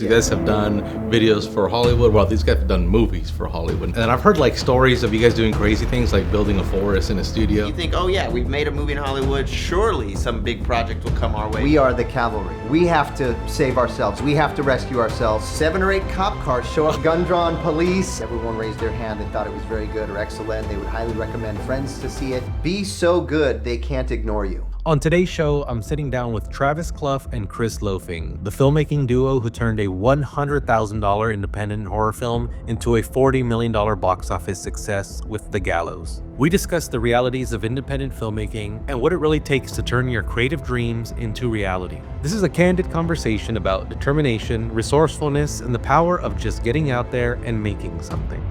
You guys have done videos for Hollywood. Well, these guys have done movies for Hollywood. And I've heard like stories of you guys doing crazy things like building a forest in a studio. You think, oh yeah, we've made a movie in Hollywood. Surely some big project will come our way. We are the cavalry. We have to save ourselves. We have to rescue ourselves. 7 or 8 cop cars show up, gun-drawn police. Everyone raised their hand and thought it was very good or excellent. They would highly recommend friends to see it. Be so good, they can't ignore you. On today's show, I'm sitting down with Travis Clough and Chris Lofing, the filmmaking duo who turned a $100,000 independent horror film into a $40 million box office success with The Gallows. We discuss the realities of independent filmmaking and what it really takes to turn your creative dreams into reality. This is a candid conversation about determination, resourcefulness, and the power of just getting out there and making something.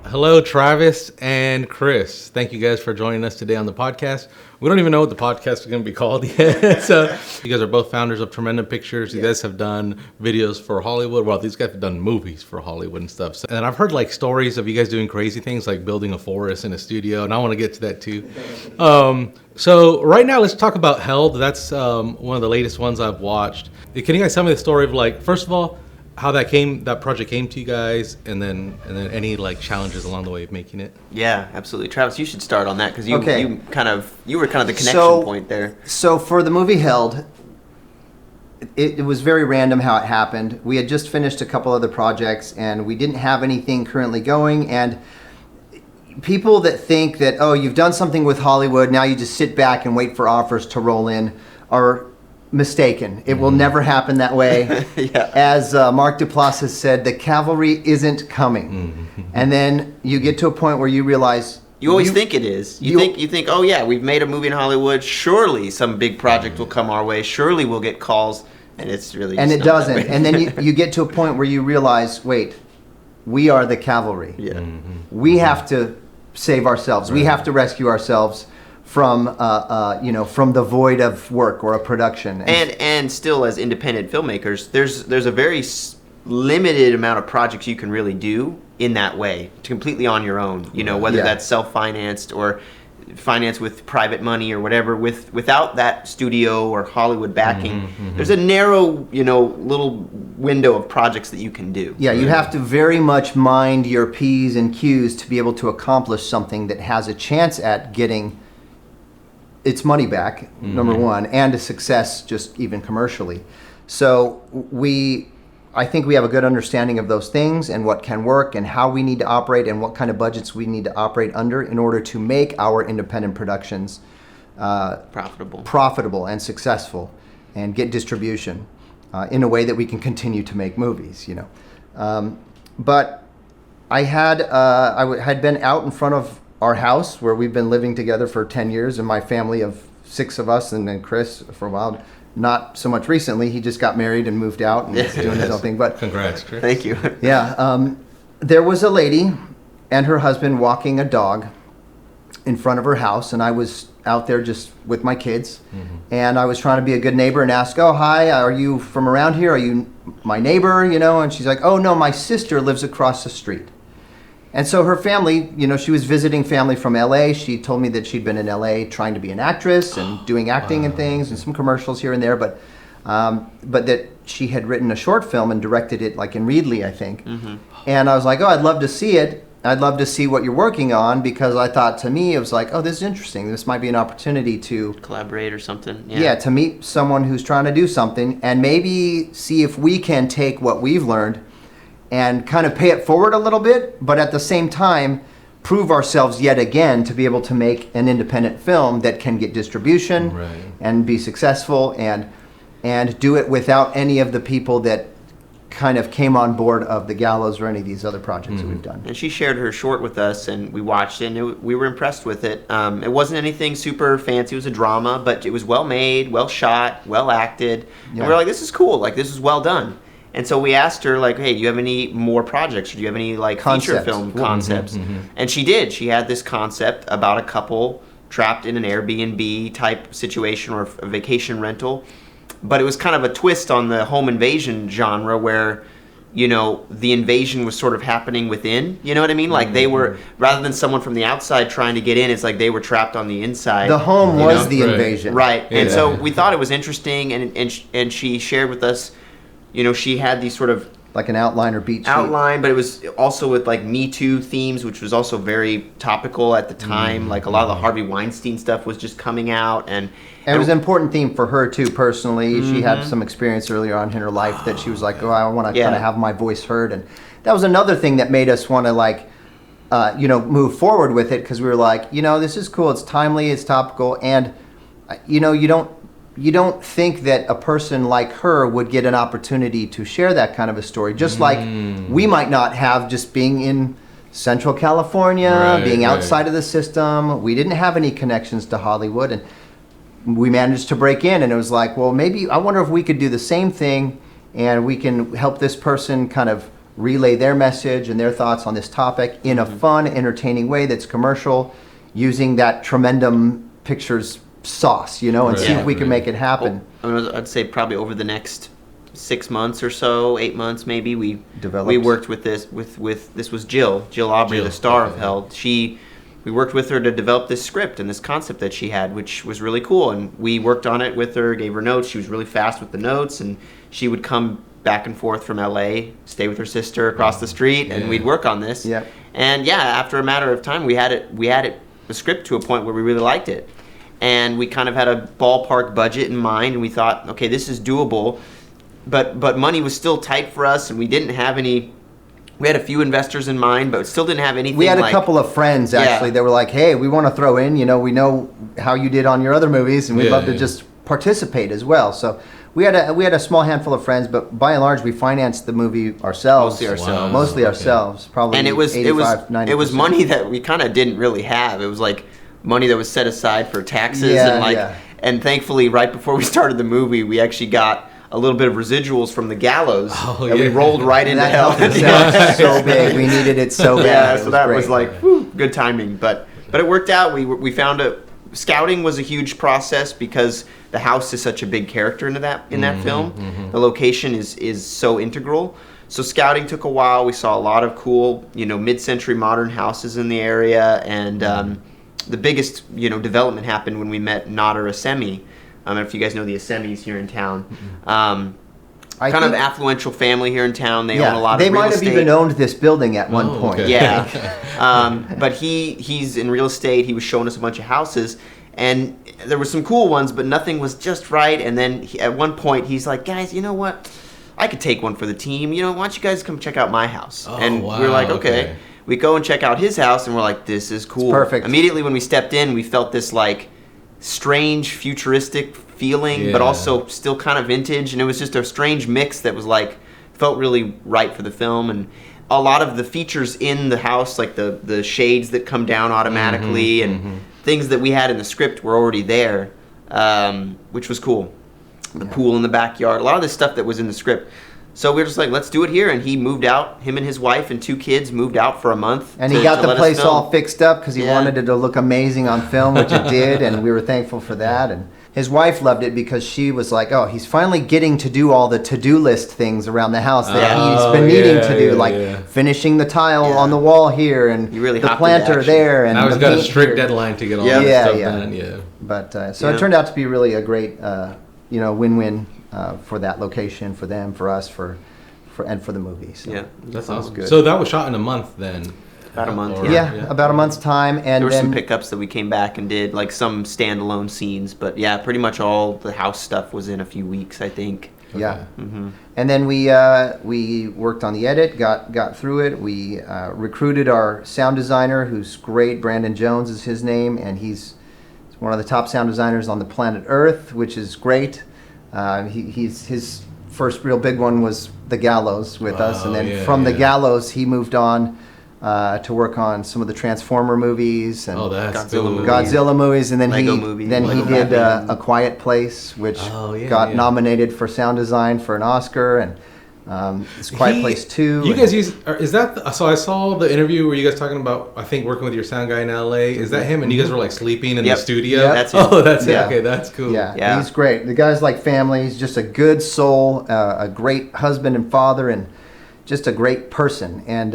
Hello, Travis and Chris. Thank you guys for joining us today on the podcast. We don't even know what the podcast is going to be called yet. So you guys are both founders of Tremendum Pictures. You guys have done videos for Hollywood. Well, these guys have done movies for Hollywood and stuff. So, and I've heard like stories of you guys doing crazy things like building a forest in a studio, and I want to get to that too. So right now, let's talk about Held. That's one of the latest ones I've watched. Can you guys tell me the story of like, first of all, how that project came to you guys, and then any like challenges along the way of making it? Yeah, absolutely. Travis, you should start on that because you were kind of the connection point there. So for the movie Held, it was very random how it happened. We had just finished a couple other projects and we didn't have anything currently going, and people that think that, oh, you've done something with Hollywood, now you just sit back and wait for offers to roll in, are mistaken. It will never happen that way. Yeah. As Mark Duplass has said, the cavalry isn't coming. And then you get to a point where you realize you always think it is. You think, oh yeah, we've made a movie in Hollywood. Surely some big project will come our way. Surely we'll get calls, and it's really and just it not doesn't. that way. And then you get to a point where you realize, wait, we are the cavalry. Yeah. We have to save ourselves. We have to rescue ourselves from from the void of work or a production. And still, as independent filmmakers, there's a very limited amount of projects you can really do in that way, completely on your own. Whether that's self-financed or financed with private money or whatever. Without that studio or Hollywood backing, there's a narrow little window of projects that you can do. Yeah, you have to very much mind your P's and Q's to be able to accomplish something that has a chance at getting its money back, number one, and a success just even commercially. So I think we have a good understanding of those things and what can work and how we need to operate and what kind of budgets we need to operate under in order to make our independent productions profitable and successful and get distribution in a way that we can continue to make movies, But I had been out in front of our house where we've been living together for 10 years, and my family of 6 of us, and then Chris for a while. Not so much recently. He just got married and moved out and is doing his own thing. But Congrats, Chris. Thank you. Yeah. There was a lady and her husband walking a dog in front of her house, and I was out there just with my kids, and I was trying to be a good neighbor and ask, oh, hi, are you from around here? Are you my neighbor? And she's like, oh, no, my sister lives across the street. And so her family, she was visiting family from LA. She told me that she'd been in LA trying to be an actress and doing acting and things and some commercials here and there, but that she had written a short film and directed it like in Reedley, I think. And I was like, oh, I'd love to see it. I'd love to see what you're working on, because I thought, to me, it was like, oh, this is interesting. This might be an opportunity to collaborate or something. Yeah, to meet someone who's trying to do something and maybe see if we can take what we've learned and kind of pay it forward a little bit, but at the same time, prove ourselves yet again to be able to make an independent film that can get distribution and be successful and do it without any of the people that kind of came on board of The Gallows or any of these other projects that we've done. And she shared her short with us, and we watched it, and we were impressed with it. It wasn't anything super fancy. It was a drama, but it was well made, well shot, well acted. And we were like, this is cool. Like, this is well done. And so we asked her, like, hey, do you have any more projects? Or do you have any, like, feature film concepts? And she did. She had this concept about a couple trapped in an Airbnb type situation or a vacation rental. But it was kind of a twist on the home invasion genre where, the invasion was sort of happening within. You know what I mean? Like, they were, rather than someone from the outside trying to get in, it's like they were trapped on the inside. The home was the invasion. Right. And so we thought it was interesting, and she shared with us she had these sort of like an outline or beat sheet. outline, but it was also with like Me Too themes, which was also very topical at the time. Like a lot of the Harvey Weinstein stuff was just coming out, and it was an important theme for her too, personally. She had some experience earlier on in her life that she was like, I want to kind of have my voice heard, and that was another thing that made us want to like, move forward with it, because we were like, this is cool, it's timely, it's topical, and you don't think that a person like her would get an opportunity to share that kind of a story, just like we might not have, just being in Central California, being outside of the system. We didn't have any connections to Hollywood, and we managed to break in, and it was like, well, maybe, I wonder if we could do the same thing, and we can help this person kind of relay their message and their thoughts on this topic in a fun, entertaining way that's commercial, using that Tremendum Pictures sauce, and see if we can make it happen. I'd say probably over the next 6 months or so, 8 months maybe, we worked with this this was Jill Aubrey, the star of Held. We worked with her to develop this script and this concept that she had, which was really cool, and we worked on it with her, gave her notes. She was really fast with the notes, and she would come back and forth from LA, stay with her sister across the street, and we'd work on this. And after a matter of time, we had the script to a point where we really liked it. And we kind of had a ballpark budget in mind, and we thought, okay, this is doable, but money was still tight for us, and we didn't have any. We had a few investors in mind, but still didn't have anything. We had a couple of friends actually that were like, "Hey, we want to throw in. We know how you did on your other movies, and we'd love to just participate as well." So we had a small handful of friends, but by and large, we financed the movie ourselves. Mostly ourselves. Probably. And it was 90%. It was money that we kind of didn't really have. It was like money that was set aside for taxes, and thankfully, right before we started the movie, we actually got a little bit of residuals from The Gallows that we rolled right into Hell. So big, we needed it so bad. So that was like good timing, but it worked out. We found scouting was a huge process because the house is such a big character in that film. The location is so integral. So scouting took a while. We saw a lot of cool, mid-century modern houses in the area, and the biggest, development happened when we met Nader Assemi. I don't know if you guys know the Assemis here in town. Kind of affluential family here in town. They own a lot of real estate. They might have even owned this building at one point. Okay. Yeah. But he's in real estate. He was showing us a bunch of houses, and there were some cool ones, but nothing was just right. And then at one point, he's like, "Guys, you know what? I could take one for the team. Why don't you guys come check out my house?" We're like, okay. We go and check out his house, and we're like, this is cool. It's perfect. Immediately when we stepped in, we felt this like strange futuristic feeling, but also still kind of vintage, and it was just a strange mix that was like, felt really right for the film. And a lot of the features in the house, like the shades that come down automatically, and things that we had in the script were already there, which was cool. The pool in the backyard, a lot of this stuff that was in the script. So we were just like, let's do it here. And he moved out. Him and his wife and 2 kids moved out for a month. And he got the place all fixed up because he wanted it to look amazing on film, which it did. And we were thankful for that. And his wife loved it because she was like, oh, he's finally getting to do all the to-do list things around the house that he's been needing to do, like finishing the tile on the wall here and really the planter there. And now he's got a strict deadline to get all this stuff done. Yeah. But so it turned out to be really a great, win-win. For that location, for them, for us, and for the movie. So that's awesome. Good. So that was shot in a month then. About a month. About a month's time, and there were some pickups that we came back and did, like some standalone scenes. But pretty much all the house stuff was in a few weeks, I think. Yeah. And then we worked on the edit, got through it. We recruited our sound designer, who's great. Brandon Jones is his name, and he's one of the top sound designers on the planet Earth, which is great. His first real big one was The Gallows with us, and then from The Gallows he moved on to work on some of the Transformer movies and Godzilla movies, and then he did A Quiet Place, which got nominated for sound design for an Oscar, and It's Quiet Place 2. You guys use, is that, so I saw the interview where you guys talking about, I think, working with your sound guy in LA. Is that him? And you guys were like sleeping in the studio? Yep. That's it. Oh, that's it. Okay, that's cool. Yeah, he's great. The guy's like family. He's just a good soul, a great husband and father, and just a great person. And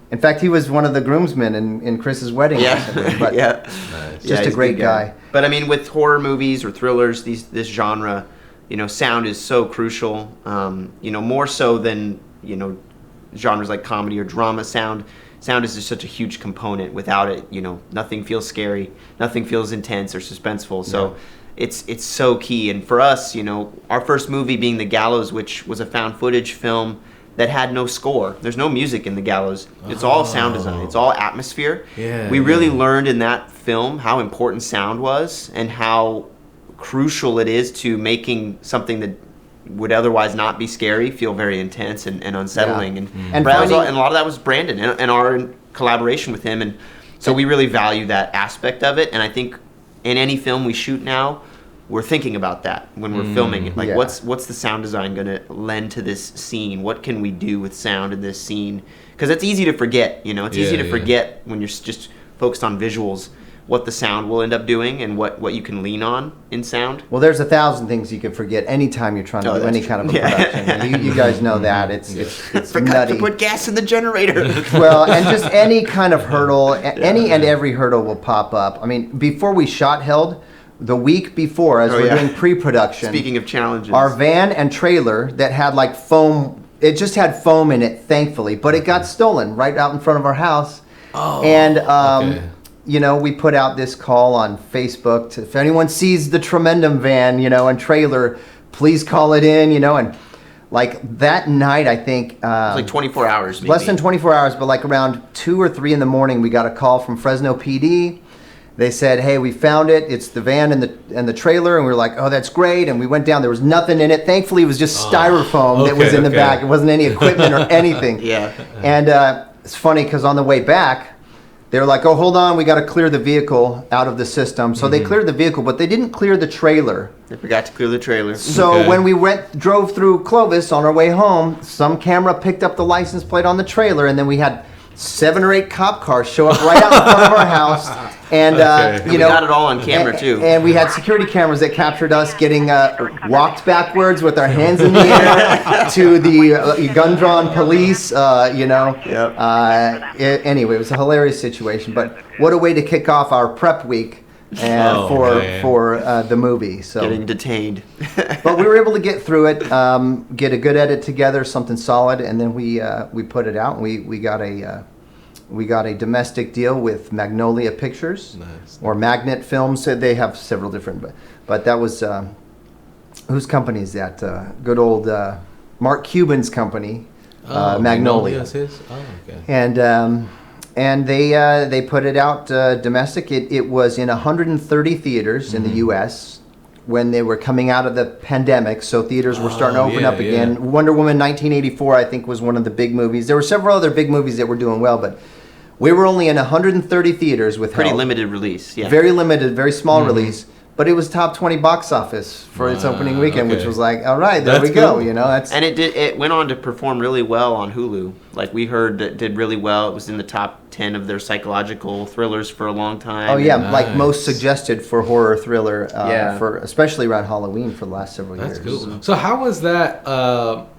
in fact, he was one of the groomsmen in Chris's wedding. Yeah, but nice. Just a great guy. But I mean, with horror movies or thrillers, this genre, sound is so crucial. More so than genres like comedy or drama. Sound is just such a huge component. Without it, nothing feels scary, nothing feels intense or suspenseful. So it's so key. And for us, our first movie being The Gallows, which was a found footage film that had no score. There's no music in The Gallows. It's all sound design. It's all atmosphere. We really learned in that film how important sound was and how crucial it is to making something that would otherwise not be scary feel very intense and unsettling. And a lot of that was Brandon and our collaboration with him. And so we really value that aspect of it. And I think in any film we shoot now, we're thinking about that when we're filming it. Like, what's the sound design going to lend to this scene? What can we do with sound in this scene? Because it's easy to forget, It's easy to forget when you're just focused on visuals what the sound will end up doing and what you can lean on in sound. Well, there's 1,000 things you can forget anytime you're trying to do any kind of a production. You guys know that. It's Forgot nutty. to put gas in the generator. Well, and just any kind of hurdle, any and every hurdle will pop up. I mean, before we shot Held, the week before, as we're doing pre-production. Speaking of challenges. Our van and trailer that had like foam, it just had foam in it, thankfully, but it got stolen right out in front of our house. And, we put out this call on Facebook if anyone sees the Tremendum van, and trailer, please call it in, and like that night, I think. It was like 24 hours, maybe. Less than 24 hours, but like around 2 or 3 in the morning, we got a call from Fresno PD. They said, hey, we found it. It's the van and the trailer. And we were like, oh, that's great. And we went down. There was nothing in it. Thankfully, it was just styrofoam that was in the back. It wasn't any equipment or anything. And it's funny because on the way back, they were like, oh, hold on. We got to clear the vehicle out of the system. So they cleared the vehicle, but they didn't clear the trailer. They forgot to clear the trailer. So when we drove through Clovis on our way home, some camera picked up the license plate on the trailer. And then we had 7 or 8 cop cars show up right out in front of our house, and we got it all on camera too. And we had security cameras that captured us getting walked backwards with our hands in the air to the gun-drawn police. Anyway, it was a hilarious situation. But what a way to kick off our prep week. For the movie, so getting detained. But we were able to get through it, get a good edit together, something solid, and then we put it out. And we got a domestic deal with Magnolia Pictures, or Magnet Films. So they have several different, but that was whose company is that? Good old Mark Cuban's company, Magnolia. And they put it out domestic. It was in 130 theaters in the U.S. when they were coming out of the pandemic, so theaters were starting to open up again. Wonder Woman 1984, I think, was one of the big movies. There were several other big movies that were doing well, but we were only in 130 theaters with pretty limited release. Very limited, very small release. But it was top 20 box office for its opening weekend, which was like, all right, there we go. And it went on to perform really well on Hulu. Like we heard, it did really well. It was in the top 10 of their psychological thrillers for a long time. Oh yeah, like most suggested for horror thriller, for especially around Halloween for the last several years. That's cool. So how was that?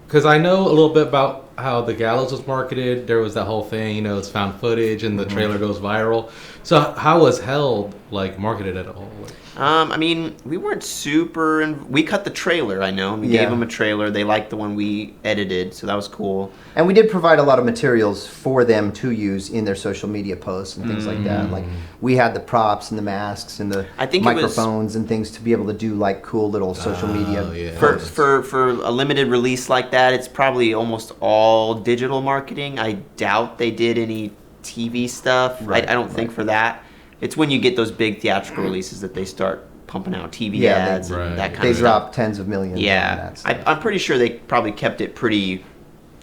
Because I know a little bit about how The Gallows was marketed. There was that whole thing, it's found footage, and the trailer goes viral. So how was Held marketed at all? We weren't super. We cut the trailer, I know. We gave them a trailer. They liked the one we edited, so that was cool. And we did provide a lot of materials for them to use in their social media posts and things like that. Like we had the props and the masks and the microphones and things to be able to do cool little social media. For a limited release like that, it's probably almost all digital marketing. I doubt they did any TV stuff. I don't think for that. It's when you get those big theatrical releases that they start pumping out TV ads and that kind of stuff. They drop tens of millions. Yeah, I'm pretty sure they probably kept it pretty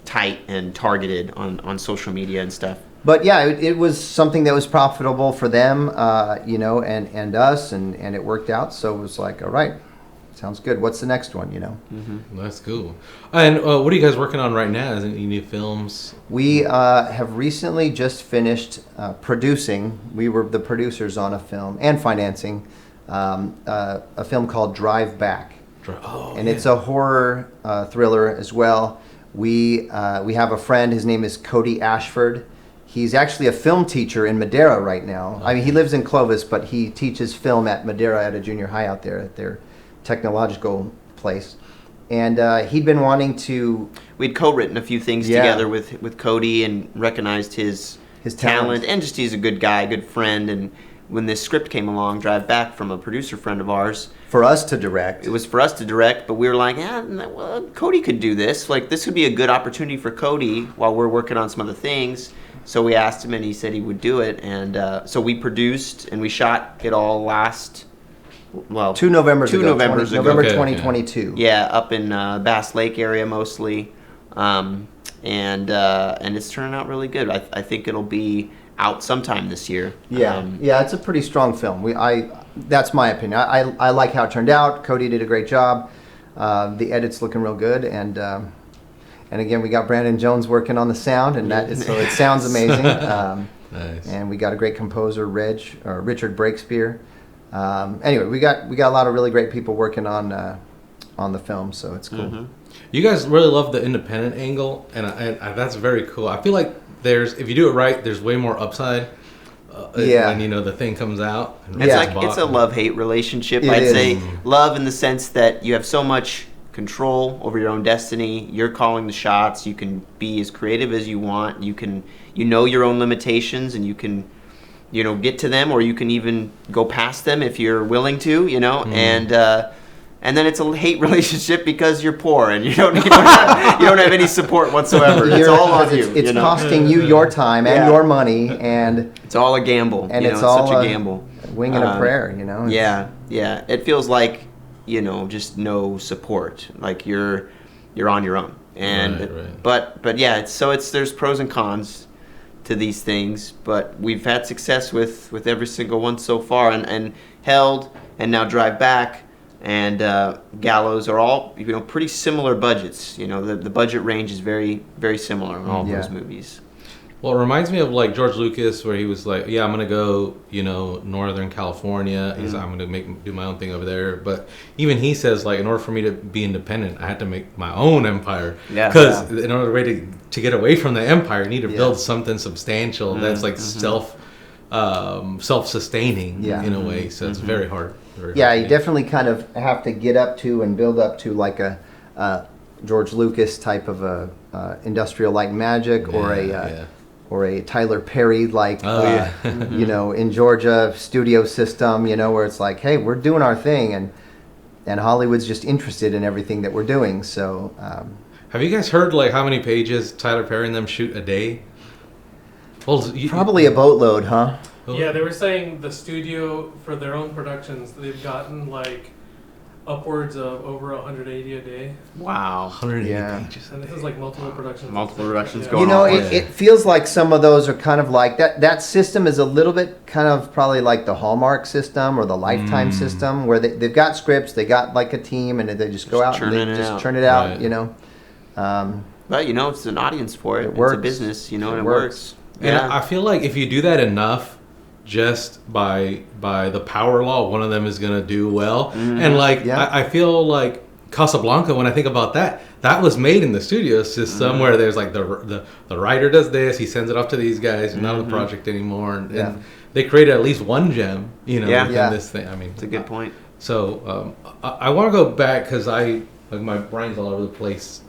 tight and targeted on social media and stuff. But yeah, it was something that was profitable for them, and us, and it worked out. So it was like, all right, sounds good. What's the next one, That's cool. And what are you guys working on right now? Is any new films? We have recently just finished producing. We were the producers on a film and financing a film called Drive Back. It's a horror thriller as well. We have a friend. His name is Cody Ashford. He's actually a film teacher in Madera right now. I mean, he lives in Clovis, but he teaches film at Madera at a junior high out there at their technological place. And he'd been wanting to... We'd co-written a few things Yeah. together with Cody and recognized his talent, and just he's a good guy, good friend. And when this script came along, Drive Back, from a producer friend of ours, For us to direct. it was for us to direct, but we were like, well, Cody could do this. Like, this would be a good opportunity for Cody while we're working on some other things. So we asked him, and he said he would do it. And so we produced and we shot it all Two Novembers ago. November Okay, 2022. Yeah, up in Bass Lake area mostly, and it's turning out really good. I think it'll be out sometime this year. Yeah, yeah, it's a pretty strong film. That's my opinion. I like how it turned out. Cody did a great job. The edit's looking real good, and again, we got Brandon Jones working on the sound, and so it sounds amazing. Nice. And we got a great composer, Richard Breakspear. Anyway, we got a lot of really great people working on the film, so it's cool. Mm-hmm. You guys really love the independent angle, and that's very cool. I feel like if you do it right, there's way more upside. When the thing comes out. It's a love-hate relationship. I'd say love in the sense that you have so much control over your own destiny. You're calling the shots. You can be as creative as you want. You know your own limitations, and you can get to them, or you can even go past them if you're willing to. And then it's a hate relationship because you're poor and you don't have any support whatsoever. It's all on you. It's costing you your time and your money, and it's all a gamble. And it's all such a gamble. Wing and a prayer. Yeah. It feels like just no support. Like you're on your own. And right. but yeah. There's pros and cons to these things, but we've had success with every single one so far, and Held and now Drive Back and Gallows are all pretty similar budgets. The budget range is very, very similar on all of those movies. Well, it reminds me of like George Lucas, where he was like, I'm gonna go Northern California. He's I'm gonna do my own thing over there. But even he says, like, in order for me to be independent, I had to make my own empire. Because in order to get away from the empire, you need to build something substantial that's like self-sustaining in a way. So it's very hard. You definitely kind of have to get up to and build up to like a George Lucas type of a Industrial Light and Magic, or a Tyler Perry like in Georgia studio system, where it's like, hey, we're doing our thing, and Hollywood's just interested in everything that we're doing. So have you guys heard like how many pages Tyler Perry and them shoot a day? Well, probably a boatload, huh? Yeah, they were saying the studio for their own productions, they've gotten like upwards of over 180 a day. Wow. 180 pages. And this is like multiple productions. Going on. It feels like some of those are kind of like that system is a little bit kind of probably like the Hallmark system or the Lifetime system, where they've got scripts, they got like a team, and they just go out and they just churn it out, Right. But it's an audience for it. Works. It's a business, and it works. And I feel like if you do that enough, just by the power law, one of them is gonna do well. And I feel like Casablanca, when I think about that was made in the studio system where there's like the writer does this, he sends it off to these guys, and not on the project anymore, and they created at least one gem, within this thing. I mean, it's a good point. So I want to go back because my brain's all over the place.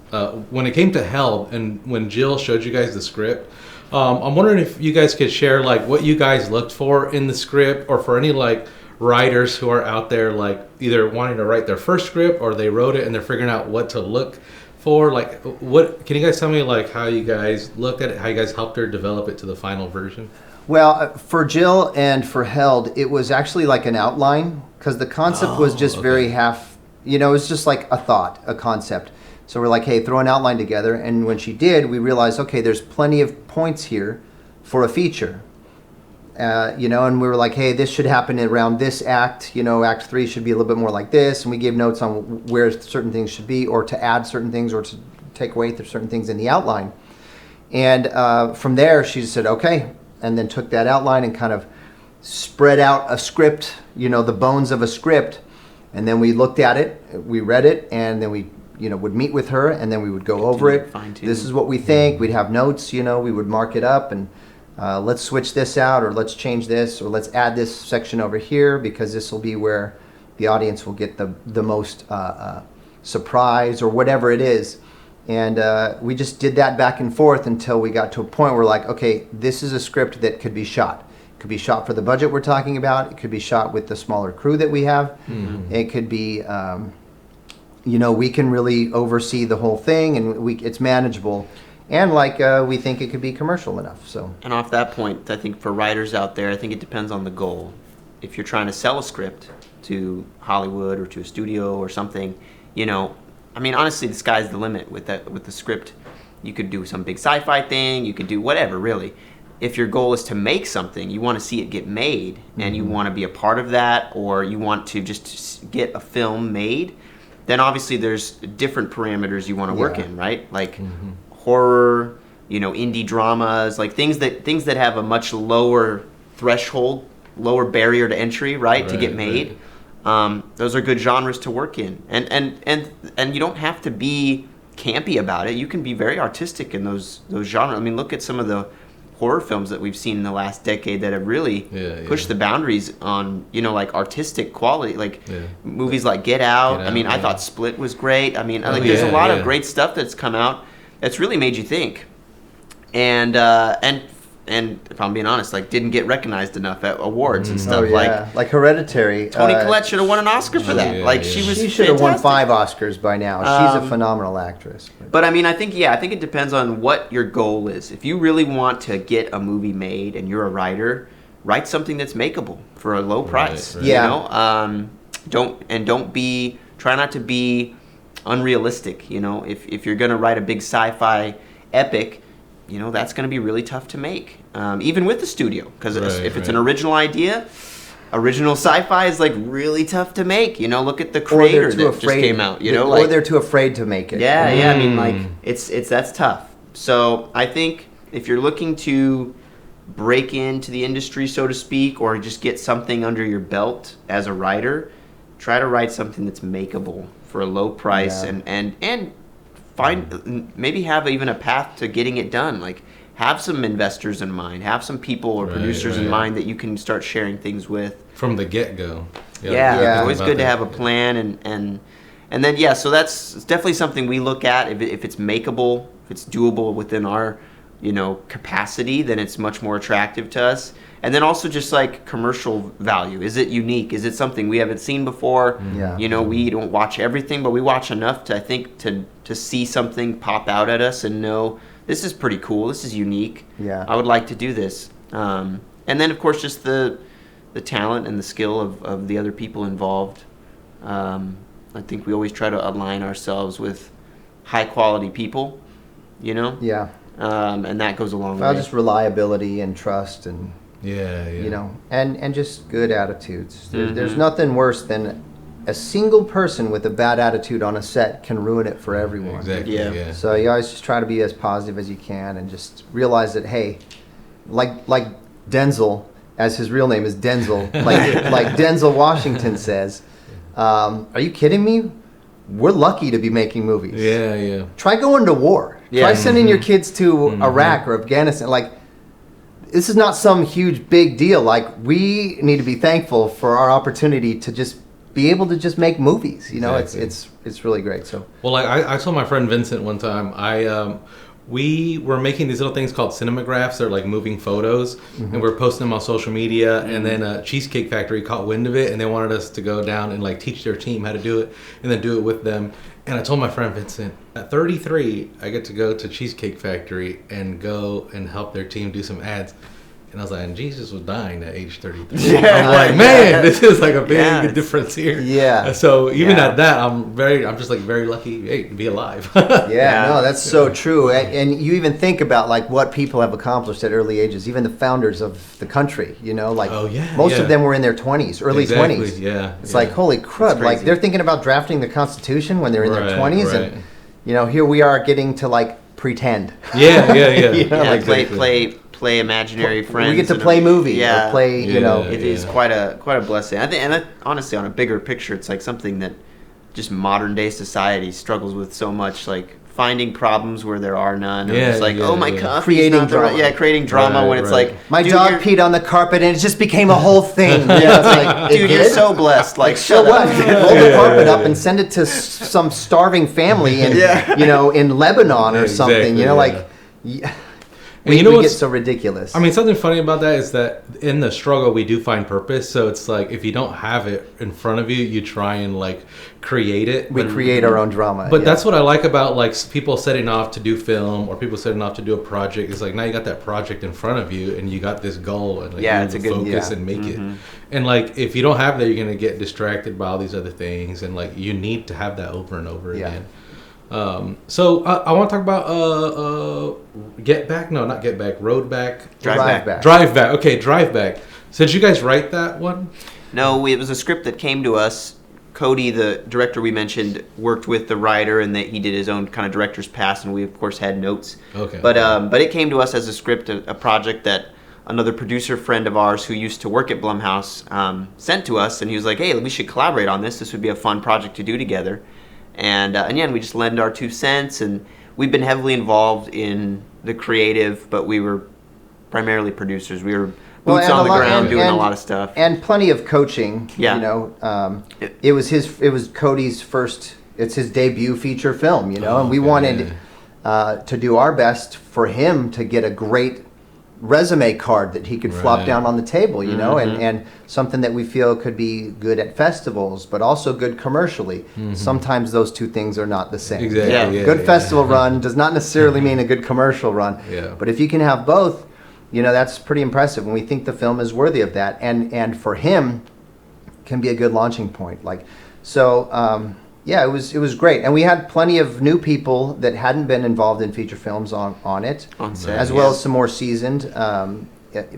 When it came to Held, and when Jill showed you guys the script, I'm wondering if you guys could share like what you guys looked for in the script, or for any like writers who are out there like either wanting to write their first script, or they wrote it and they're figuring out what to look for. Like, what can you guys tell me like how you guys looked at it, how you guys helped her develop it to the final version? Well, for Jill and for Held, it was actually like an outline, because the concept was just very half. It was just like a thought, a concept. So we're like, hey, throw an outline together. And when she did, we realized, okay, there's plenty of points here for a feature. And we were like, hey, this should happen around this act. Act 3 should be a little bit more like this. And we gave notes on where certain things should be, or to add certain things, or to take away certain things in the outline. And from there, she said, okay, and then took that outline and kind of spread out a script, the bones of a script. And then we looked at it, we read it, and then we would meet with her, and then we would go over it. This is what we think. We'd have notes, we would mark it up, and let's switch this out, or let's change this, or let's add this section over here, because this will be where the audience will get the most surprise or whatever it is. And we just did that back and forth until we got to a point where like, okay, this is a script that could be shot. It could be shot for the budget we're talking about. It could be shot with the smaller crew that we have. Mm-hmm. It could be, we can really oversee the whole thing, and it's manageable. And we think it could be commercial enough. So. And off that point, I think for writers out there, I think it depends on the goal. If you're trying to sell a script to Hollywood or to a studio or something, honestly, the sky's the limit with the script. You could do some big sci-fi thing. You could do whatever, really. If your goal is to make something, you want to see it get made, mm-hmm. and you want to be a part of that, or you want to just get a film made, then obviously there's different parameters you want to work in, right? Like mm-hmm. horror, indie dramas, like things that have a much lower threshold, lower barrier to entry, right, to get made. Right. Those are good genres to work in, and you don't have to be campy about it. You can be very artistic in those genres. I mean, look at some of the horror films that we've seen in the last decade that have really pushed the boundaries on artistic quality. Like movies like Get Out. I mean, I thought Split was great. I mean, there's a lot of great stuff that's come out that's really made you think, and if I'm being honest, didn't get recognized enough at awards and stuff. Like Hereditary. Toni Collette should have won an Oscar for that. She should have won 5 Oscars by now. She's a phenomenal actress. But I mean, I think it depends on what your goal is. If you really want to get a movie made and you're a writer, write something that's makeable for a low price. Right. Yeah. Try not to be unrealistic. If you're gonna write a big sci-fi epic, that's going to be really tough to make, even with the studio. Because if it's an original idea, original sci-fi is really tough to make. Look at The Creator that just came out. Or they're too afraid to make it. Yeah, yeah. I mean, that's tough. So I think if you're looking to break into the industry, so to speak, or just get something under your belt as a writer, try to write something that's makeable for a low price, and maybe have even a path to getting it done. Have some investors in mind, have some people or producers in mind that you can start sharing things with from the get-go. It's always good to have a plan, and then so it's definitely something we look at. If it's makeable, if it's doable within our capacity, then it's much more attractive to us. And then also just commercial value. Is it unique? Is it something we haven't seen before? Yeah. We don't watch everything, but we watch enough to see something pop out at us and know this is pretty cool. This is unique. Yeah. I would like to do this. And then of course just the talent and the skill of the other people involved. I think we always try to align ourselves with high quality people. Yeah. And that goes a long way. Just reliability and trust and. Yeah. And just good attitudes. There's nothing worse than a single person with a bad attitude on a set can ruin it for everyone. Exactly. Yeah. So you always just try to be as positive as you can and just realize that, hey, like Denzel, as his real name is Denzel, like Denzel Washington says, are you kidding me? We're lucky to be making movies. Yeah. Try going to war. Try sending your kids to Iraq or Afghanistan. This is not some huge big deal. We need to be thankful for our opportunity to just be able to just make movies. Exactly. It's really great. So I told my friend Vincent one time, we were making these little things called cinemagraphs. They're moving photos, and we're posting them on social media. And then Cheesecake Factory caught wind of it, and they wanted us to go down and teach their team how to do it, and then do it with them. And I told my friend Vincent, at 33, I get to go to Cheesecake Factory and go and help their team do some ads. And I was like, and Jesus was dying at age 33. I'm like, man, this is a big difference here. Yeah. So even at that, I'm just very lucky, to be alive. No, that's so true. And you even think about what people have accomplished at early ages, even the founders of the country, most of them were in their 20s, early 20s. Yeah. It's holy crud. They're thinking about drafting the Constitution when they're in their 20s. Right. And, here we are getting to pretend. Yeah. Play imaginary friends. We get to play movies. Yeah. Or play, It is quite a blessing. I think, and honestly, on a bigger picture, it's something that just modern day society struggles with so much, finding problems where there are none. Yeah, It's like, yeah, oh, my yeah. coffee's Creating not the right- drama. Yeah, creating drama Right, when it's right. like, My dude, dog you're- peed on the carpet and it just became a whole thing. Yeah, it's like, it Dude, you're did? so blessed. Like, So shut what? up. Roll the carpet up and send it to some starving family in, Yeah. in Lebanon or Yeah, something. exactly, Like, And you know we what's- get so ridiculous. I mean, something funny about that is that in the struggle, we do find purpose. So it's like if you don't have it in front of you, you try and like create it. we But- create our own drama. But yeah. that's what I like about like people setting off to do film or people setting off to do a project. Is like now you got that project in front of you and you got this goal and like Yeah, you it's need a to good- focus yeah. and make it. And like if you don't have that, you're gonna get distracted by all these other things and like you need to have that over and over Yeah. again. So I want to talk about Get Back. No, not Get Back. Road Back. Drive Back. Drive Back. Okay, Drive Back. So did you guys write that one? No, it was a script that came to us. Cody, the director we mentioned, worked with the writer, and that he did his own kind of director's pass, and we of course had notes. Okay. But it came to us as a script, a project that another producer friend of ours who used to work at Blumhouse sent to us, and he was like, "Hey, we should collaborate on this. This would be a fun project to do together." And we just lend our 2 cents, and we've been heavily involved in the creative, but we were primarily producers. We were boots and on a the lot- ground doing a and- lot of stuff. and plenty of coaching. Yeah. It was Cody's first. It's his debut feature film. And we Okay, wanted to do our best for him to get a great resume card that he could flop Right. down on the table. And something that we feel could be good at festivals, but also good commercially. Sometimes those two things are not the same. Exactly. Yeah. Yeah, Good yeah. festival run does not necessarily mean a good commercial run. Yeah. But if you can have both, that's pretty impressive. And we think the film is worthy of that. And for him, can be a good launching point. It was great. And we had plenty of new people that hadn't been involved in feature films on it, On set, as well yes. as some more seasoned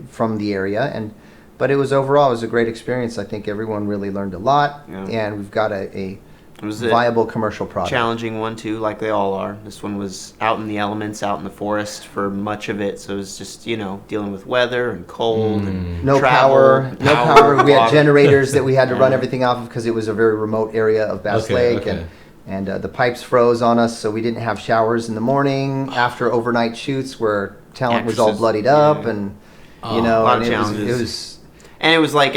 from the area. But it was a great experience. I think everyone really learned a lot, Yeah. and we've got a It was a viable commercial product. challenging one too, like they all are. This one was out in the elements, out in the forest for much of it, so it was just dealing with weather and cold and No travel, power. We had water. generators that we had to run Yeah. everything off of because it was a very remote area of Bass Okay, Lake, okay. and the pipes froze on us, so we didn't have showers in the morning after overnight shoots where talent was all Actresses, bloodied yeah. up, and a lot of and challenges. it was And it was like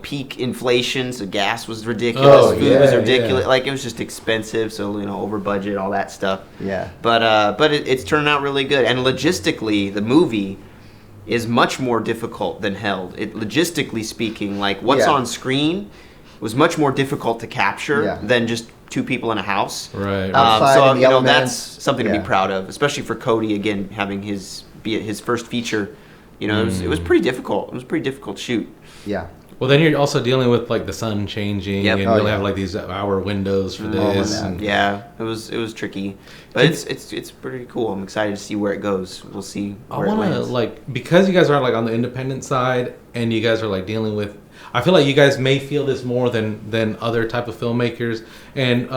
peak inflation, so gas was ridiculous, Oh, food was yeah, ridiculous, yeah. like it was just expensive, so over budget, all that stuff. yeah. But it's turned out really good, and logistically, the movie is much more difficult than Held. Logistically speaking, like what's Yeah. on screen was much more difficult to capture Yeah. than just 2 people in a house. Right. Outside So in the that's elements, something to yeah. be proud of, especially for Cody again having be it his first feature. It was pretty difficult. It was a pretty difficult shoot. Yeah. Well, then you're also dealing with like the sun changing, Yep. and Oh, you'll yeah. have like these hour windows for All this. of that. and- Yeah, it was tricky, but it's pretty cool. I'm excited to see where it goes. We'll see I where it want to lands. because you guys are like on the independent side, and you guys are like dealing with. I feel like you guys may feel this more than other type of filmmakers. And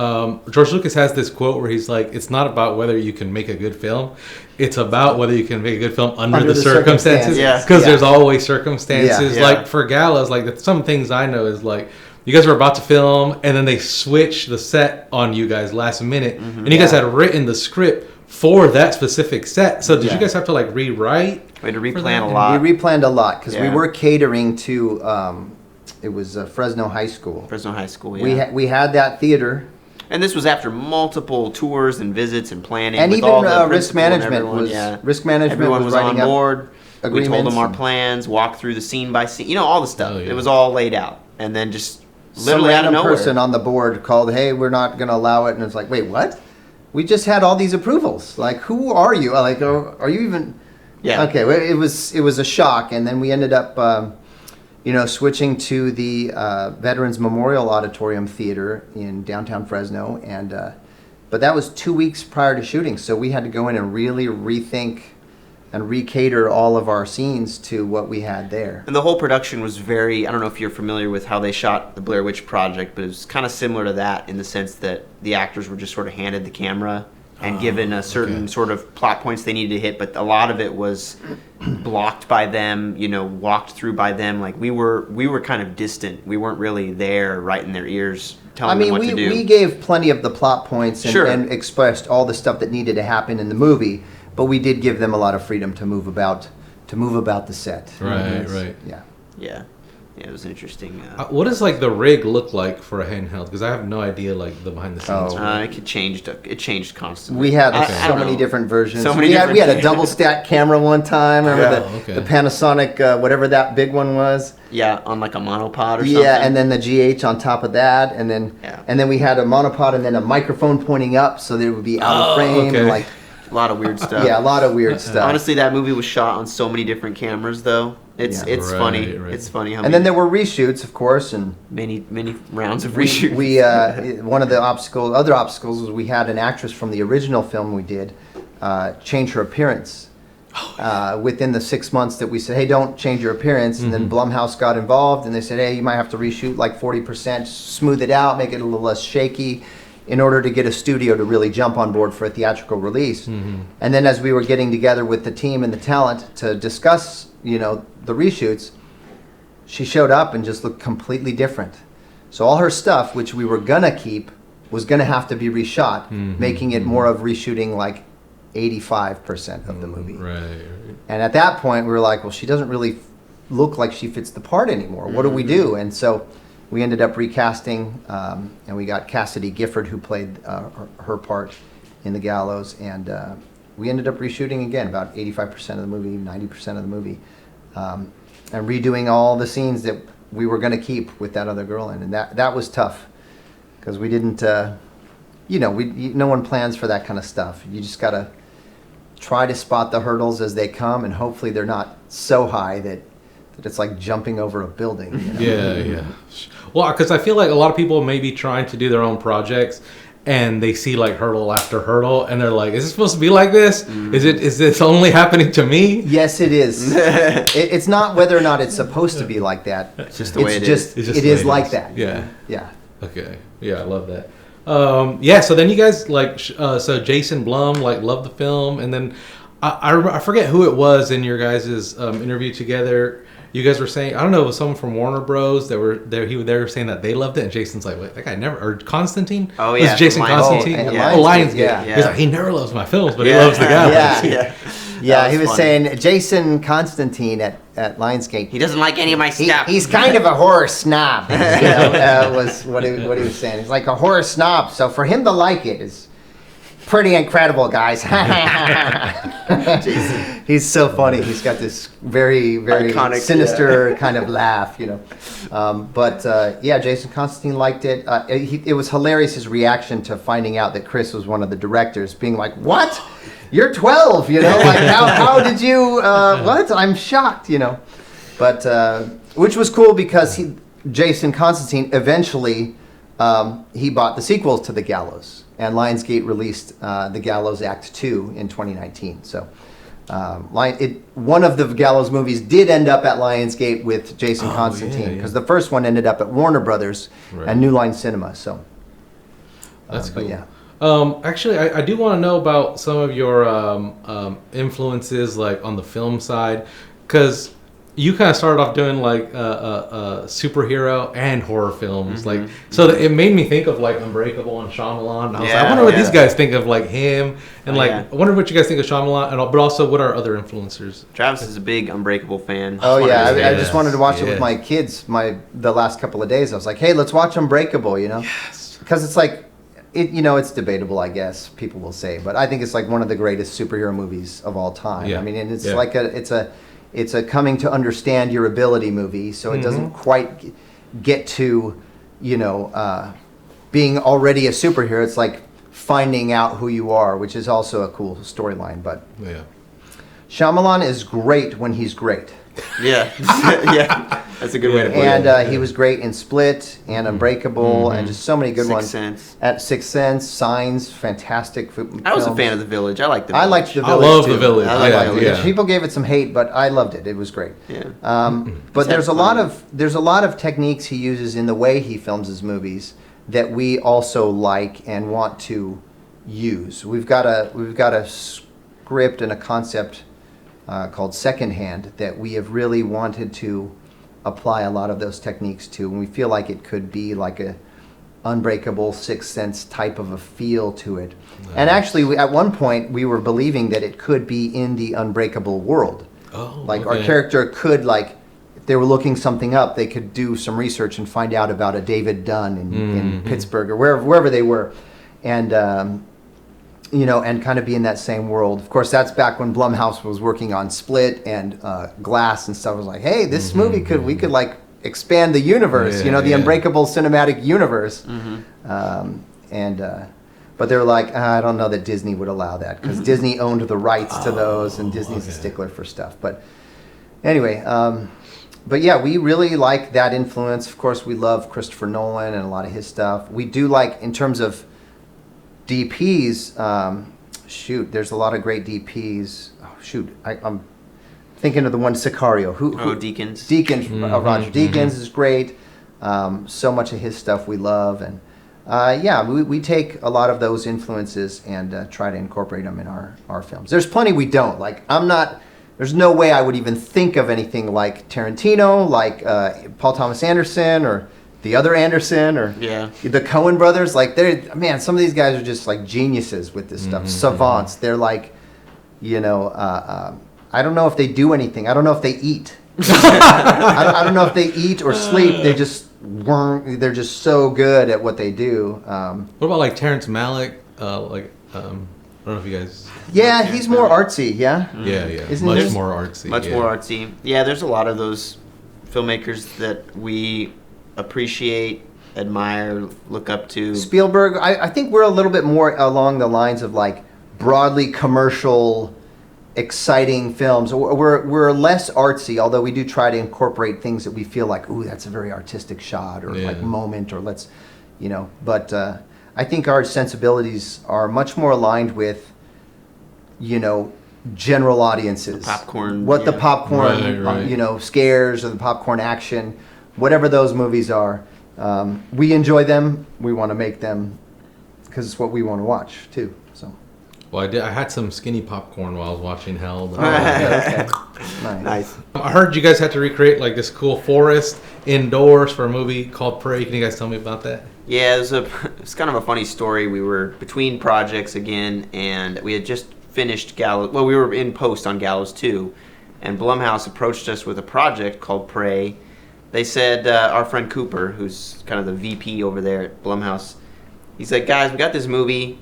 George Lucas has this quote where he's like, "It's not about whether you can make a good film; it's about whether you can make a good film under the circumstances." Yeah. Because Yeah. there's always circumstances. Yeah. Like for Gallows, like some things I know is like. You guys were about to film, and then they switched the set on you guys last minute, and you guys Yeah. had written the script for that specific set. So did Yeah. you guys have to like rewrite? We had to for replan that? a lot. We replanned a lot because we Yeah. were catering to it was Fresno High School. Fresno High School, yeah. We had that theater. And this was after multiple tours and visits and planning. And with even all the risk principal and management everyone, was yeah. risk management Everyone was writing on up board. We told agreements them our and- plans, walked through the scene by scene, all the stuff. Oh, yeah. It was all laid out, and then just Some literally out of random nowhere. person on the board called, "Hey, we're not going to allow it," and it's like, "Wait, what? We just had all these approvals. Like, who are you? Like, are you even?" Yeah. Okay, well, it was a shock, and then we ended up, switching to the Veterans Memorial Auditorium Theater in downtown Fresno, and but that was 2 weeks prior to shooting, so we had to go in and really rethink and recater all of our scenes to what we had there. And the whole production was very, I don't know if you're familiar with how they shot the Blair Witch Project, but it was kind of similar to that in the sense that the actors were just sort of handed the camera and given a certain sort of plot points they needed to hit, but a lot of it was blocked by them, walked through by them. Like we were kind of distant. We weren't really there, right in their ears, telling them what to do. We gave plenty of the plot points and, Sure. and expressed all the stuff that needed to happen in the movie, but we did give them a lot of freedom to move about the set. Right, right. Yeah. Yeah, it was interesting. What does like the rig look like for a handheld? Because I have no idea like the behind the scenes. It changed constantly. We had I so don't many know. different versions. So many we had different- a double stack camera one time. Remember the Panasonic, whatever that big one was. Yeah, on like a monopod or something. Yeah, and then the GH on top of that, and then we had a monopod and then a microphone pointing up so that it would be out of frame. okay. And like, a lot of weird stuff. yeah, a lot of weird stuff. Honestly, that movie was shot on so many different cameras, though. It's Yeah. funny. Right. It's funny how and then there were reshoots, of course, and many rounds of reshoots. we one of the other obstacles was we had an actress from the original film we did change her appearance within the 6 months that we said, hey, don't change your appearance. And then Blumhouse got involved and they said, hey, you might have to reshoot like 40%, smooth it out, make it a little less shaky in order to get a studio to really jump on board for a theatrical release. And then as we were getting together with the team and the talent to discuss, the reshoots, she showed up and just looked completely different. So all her stuff, which we were gonna keep, was gonna have to be reshot, making it more of reshooting like 85% of the movie. Right. And at that point, we were like, well, she doesn't really look like she fits the part anymore. What do we do? And so we ended up recasting, and we got Cassidy Gifford, who played her part in The Gallows, and we ended up reshooting again, about 85% of the movie, 90% of the movie, and redoing all the scenes that we were going to keep with that other girl in. And that was tough, because we didn't, no one plans for that kind of stuff. You just got to try to spot the hurdles as they come, and hopefully they're not so high that it's like jumping over a building. Yeah. Well, because I feel like a lot of people may be trying to do their own projects, and they see like hurdle after hurdle, and they're like, "Is it supposed to be like this? Is this only happening to me?" Yes, it is. It's not whether or not it's supposed to be like that. It's just the way it is. It's just It the way is it like is. that. Yeah. Yeah. Okay. Yeah, I love that. So then you guys like, so Jason Blum like loved the film, and then I forget who it was in your guys' interview together. You guys were saying, I don't know, it was someone from Warner Bros. That were there. They were saying that they loved it, and Jason's like, wait, that guy never. Or Constantine? Oh, It yeah, was Jason Lionsgate. Constantine. Yeah. Lionsgate. Yeah. He's like, he never loves my films, but he loves the guy. Yeah. That He was funny. saying Jason Constantine at Lionsgate. He doesn't like any of my stuff. He's kind of a horror snob. Was what he was saying. He's like a horror snob. So for him to like it is pretty incredible, guys. He's so funny. He's got this very, very Iconic, sinister kind of laugh, Jason Constantine liked it. It was hilarious, his reaction to finding out that Chris was one of the directors, being like, "What? You're 12, Like, how did you? What? I'm shocked, But which was cool because Jason Constantine eventually he bought the sequels to The Gallows, and Lionsgate released The Gallows Act 2 in 2019. So one of the Gallows movies did end up at Lionsgate with Jason Constantine, because the first one ended up at Warner Brothers and New Line Cinema. So That's cool. But yeah. Actually, I do want to know about some of your influences, like on the film side, because you kind of started off doing like superhero and horror films, like so that it made me think of like Unbreakable and Shyamalan. And I was like, I wonder what these guys think of like him, and I wonder what you guys think of Shyamalan, but also what are other influencers? Travis is a big Unbreakable fan. Oh yeah, I Yes. just wanted to watch it with my kids. The last couple of days, I was like, "Hey, let's watch Unbreakable," Yes. because it's like, it's debatable, I guess people will say, but I think it's like one of the greatest superhero movies of all time. Yeah. I mean, and it's Yeah. like it's a coming to understand your ability movie, so it doesn't quite get to, being already a superhero. It's like finding out who you are, which is also a cool storyline. But Yeah. Shyamalan is great when he's great. Yeah, yeah, that's a good way to put it. And he was great in Split and Unbreakable and just so many good Sixth ones. Sense. At Sixth Sense, Signs, fantastic films. I was a fan of The Village. I liked The I Village. liked The I Village love too. The Village. I like Yeah, The Village. yeah. People gave it some hate, but I loved it. It was great. Yeah. But It's there's a funny. lot of techniques he uses in the way he films his movies that we also like and want to use. We've got a script and a concept called Secondhand that we have really wanted to apply a lot of those techniques to, and we feel like it could be like a Unbreakable, Sixth Sense type of a feel to it. Nice. And actually, at one point, we were believing that it could be in the Unbreakable world. Oh, like okay. Our character could, like, if they were looking something up, they could do some research and find out about a David Dunn in Pittsburgh or wherever they were, and and kind of be in that same world. Of course, that's back when Blumhouse was working on Split and Glass and stuff. It was like, hey, this movie we could like expand the universe, the Unbreakable cinematic universe. But they're like, I don't know that Disney would allow that, because Disney owned the rights to those, and Disney's a stickler for stuff. But anyway, but yeah, we really like that influence. Of course, we love Christopher Nolan and a lot of his stuff. We do like, in terms of DPs, there's a lot of great DPs. I'm thinking of the one Sicario. Who Deakins. Roger Deakins is great. So much of his stuff we love, and we take a lot of those influences and try to incorporate them in our films. There's plenty we don't. Like, there's no way I would even think of anything like Tarantino, like Paul Thomas Anderson, or the other Anderson, or the Coen brothers. Like, some of these guys are just like geniuses with this stuff. Savants. They're like, I don't know if they do anything. I don't know if they eat. I don't know if they eat or sleep. They're just so good at what they do. What about like Terrence Malick? I don't know if you guys. Yeah, he's more artsy. Yeah. Yeah. Isn't Much he? more artsy. Much more artsy. Yeah, there's a lot of those filmmakers that we appreciate, admire, look up to. Spielberg. I think we're a little bit more along the lines of like broadly commercial, exciting films. We're less artsy, although we do try to incorporate things that we feel like, ooh, that's a very artistic shot, or like moment, or let's, But I think our sensibilities are much more aligned with, general audiences. Popcorn. What the popcorn, Right. Scares, or the popcorn action, whatever those movies are. We enjoy them. We want to make them because it's what we want to watch too. So. Well, I had some skinny popcorn while I was watching Held. Okay. Nice. I heard you guys had to recreate like this cool forest indoors for a movie called Prey. Can you guys tell me about that? Yeah, it's kind of a funny story. We were between projects again, and we had just finished Gallows. Well, we were in post on Gallows 2, and Blumhouse approached us with a project called Prey. They said, our friend Cooper, who's kind of the VP over there at Blumhouse, he's like, guys, we got this movie.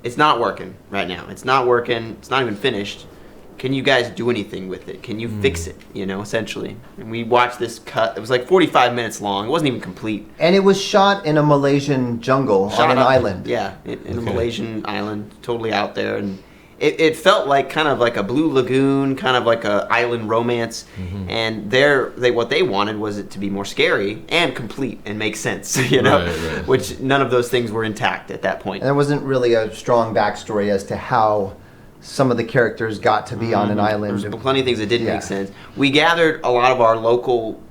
It's not working right now. It's not working. It's not even finished. Can you guys do anything with it? Can you fix it, essentially? And we watched this cut. It was like 45 minutes long. It wasn't even complete. And it was shot in a Malaysian jungle on an island. Yeah, in a Malaysian island, totally out there. And it felt like kind of like a Blue Lagoon, kind of like a island romance. And what they wanted was it to be more scary and complete and make sense, Right. Which none of those things were intact at that point. And there wasn't really a strong backstory as to how some of the characters got to be on an island. There's plenty of things that didn't make sense. We gathered a lot of our local,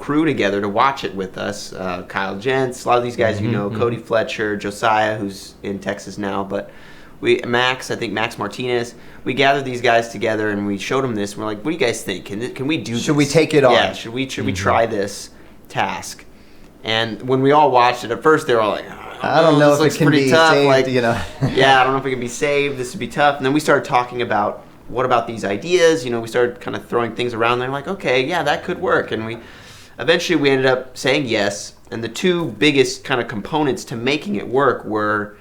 crew together to watch it with us. Kyle Jentz, a lot of these guys Cody Fletcher, Josiah, who's in Texas now, but Max Martinez. We gathered these guys together and we showed them this. And we're like, what do you guys think? Can we do this? Should we take it on? Yeah, should we try this task? And when we all watched it, at first they were all like, I don't know if it can be tough. saved, Yeah, I don't know if it can be saved. This would be tough. And then we started talking about, what about these ideas? We started kind of throwing things around there. Like, okay, yeah, that could work. And we ended up saying yes. And the two biggest kind of components to making it work were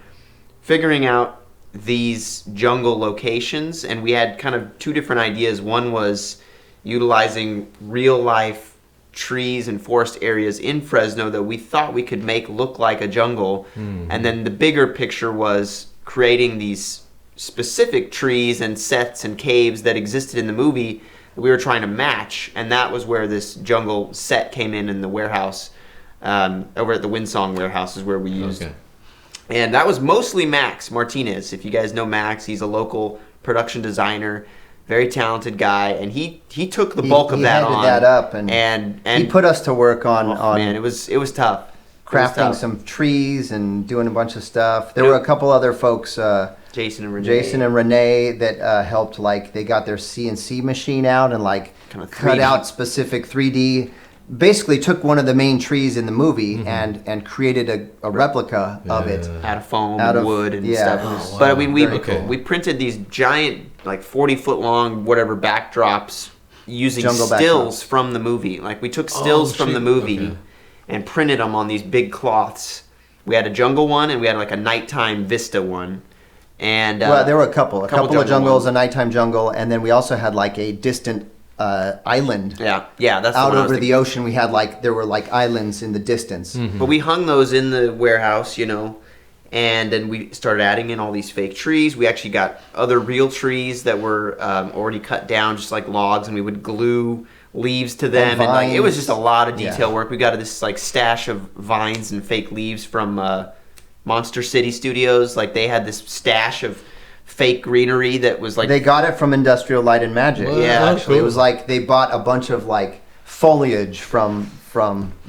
figuring out these jungle locations. And we had kind of two different ideas. One was utilizing real life trees and forest areas in Fresno that we thought we could make look like a jungle. And then the bigger picture was creating these specific trees and sets and caves that existed in the movie that we were trying to match. And that was where this jungle set came in the warehouse, over at the Windsong warehouse is where we used. Okay. And that was mostly Max Martinez. If you guys know Max, he's a local production designer, very talented guy, and he took the bulk of that on. He headed that up, and he put us to work on. Man, it was tough. crafting tough. some trees and doing a bunch of stuff. There were a couple other folks, Jason and Renee that helped. Like they got their CNC machine out and like Kind of cut 3D. out specific 3D. Basically took one of the main trees in the movie and created a replica of it. out of foam Out and of- wood and yeah. stuff. Oh, But I wow. mean, we Very cool. we printed these giant, like 40-foot long, whatever backdrops using Jungle stills from the movie. Like we took stills from shoot. the movie Okay. and printed them on these big cloths. We had a jungle one and we had like a nighttime vista one. And Well, there were a couple of jungle jungles, ones. a nighttime jungle, and then we also had like a distant island yeah, that's the out one I was over thinking. the ocean. We had like there were like islands in the distance. But we hung those in the warehouse, and then we started adding in all these fake trees. We actually got other real trees that were already cut down, just like logs, and we would glue leaves to them, and like it was vines. just a lot of detail Yeah. work. We got this like stash of vines and fake leaves from Monster City Studios. Like they had this stash of fake greenery that was like They got it from Industrial Light and Magic. Well, Yeah, actually, it cool. was like they bought a bunch of like foliage from.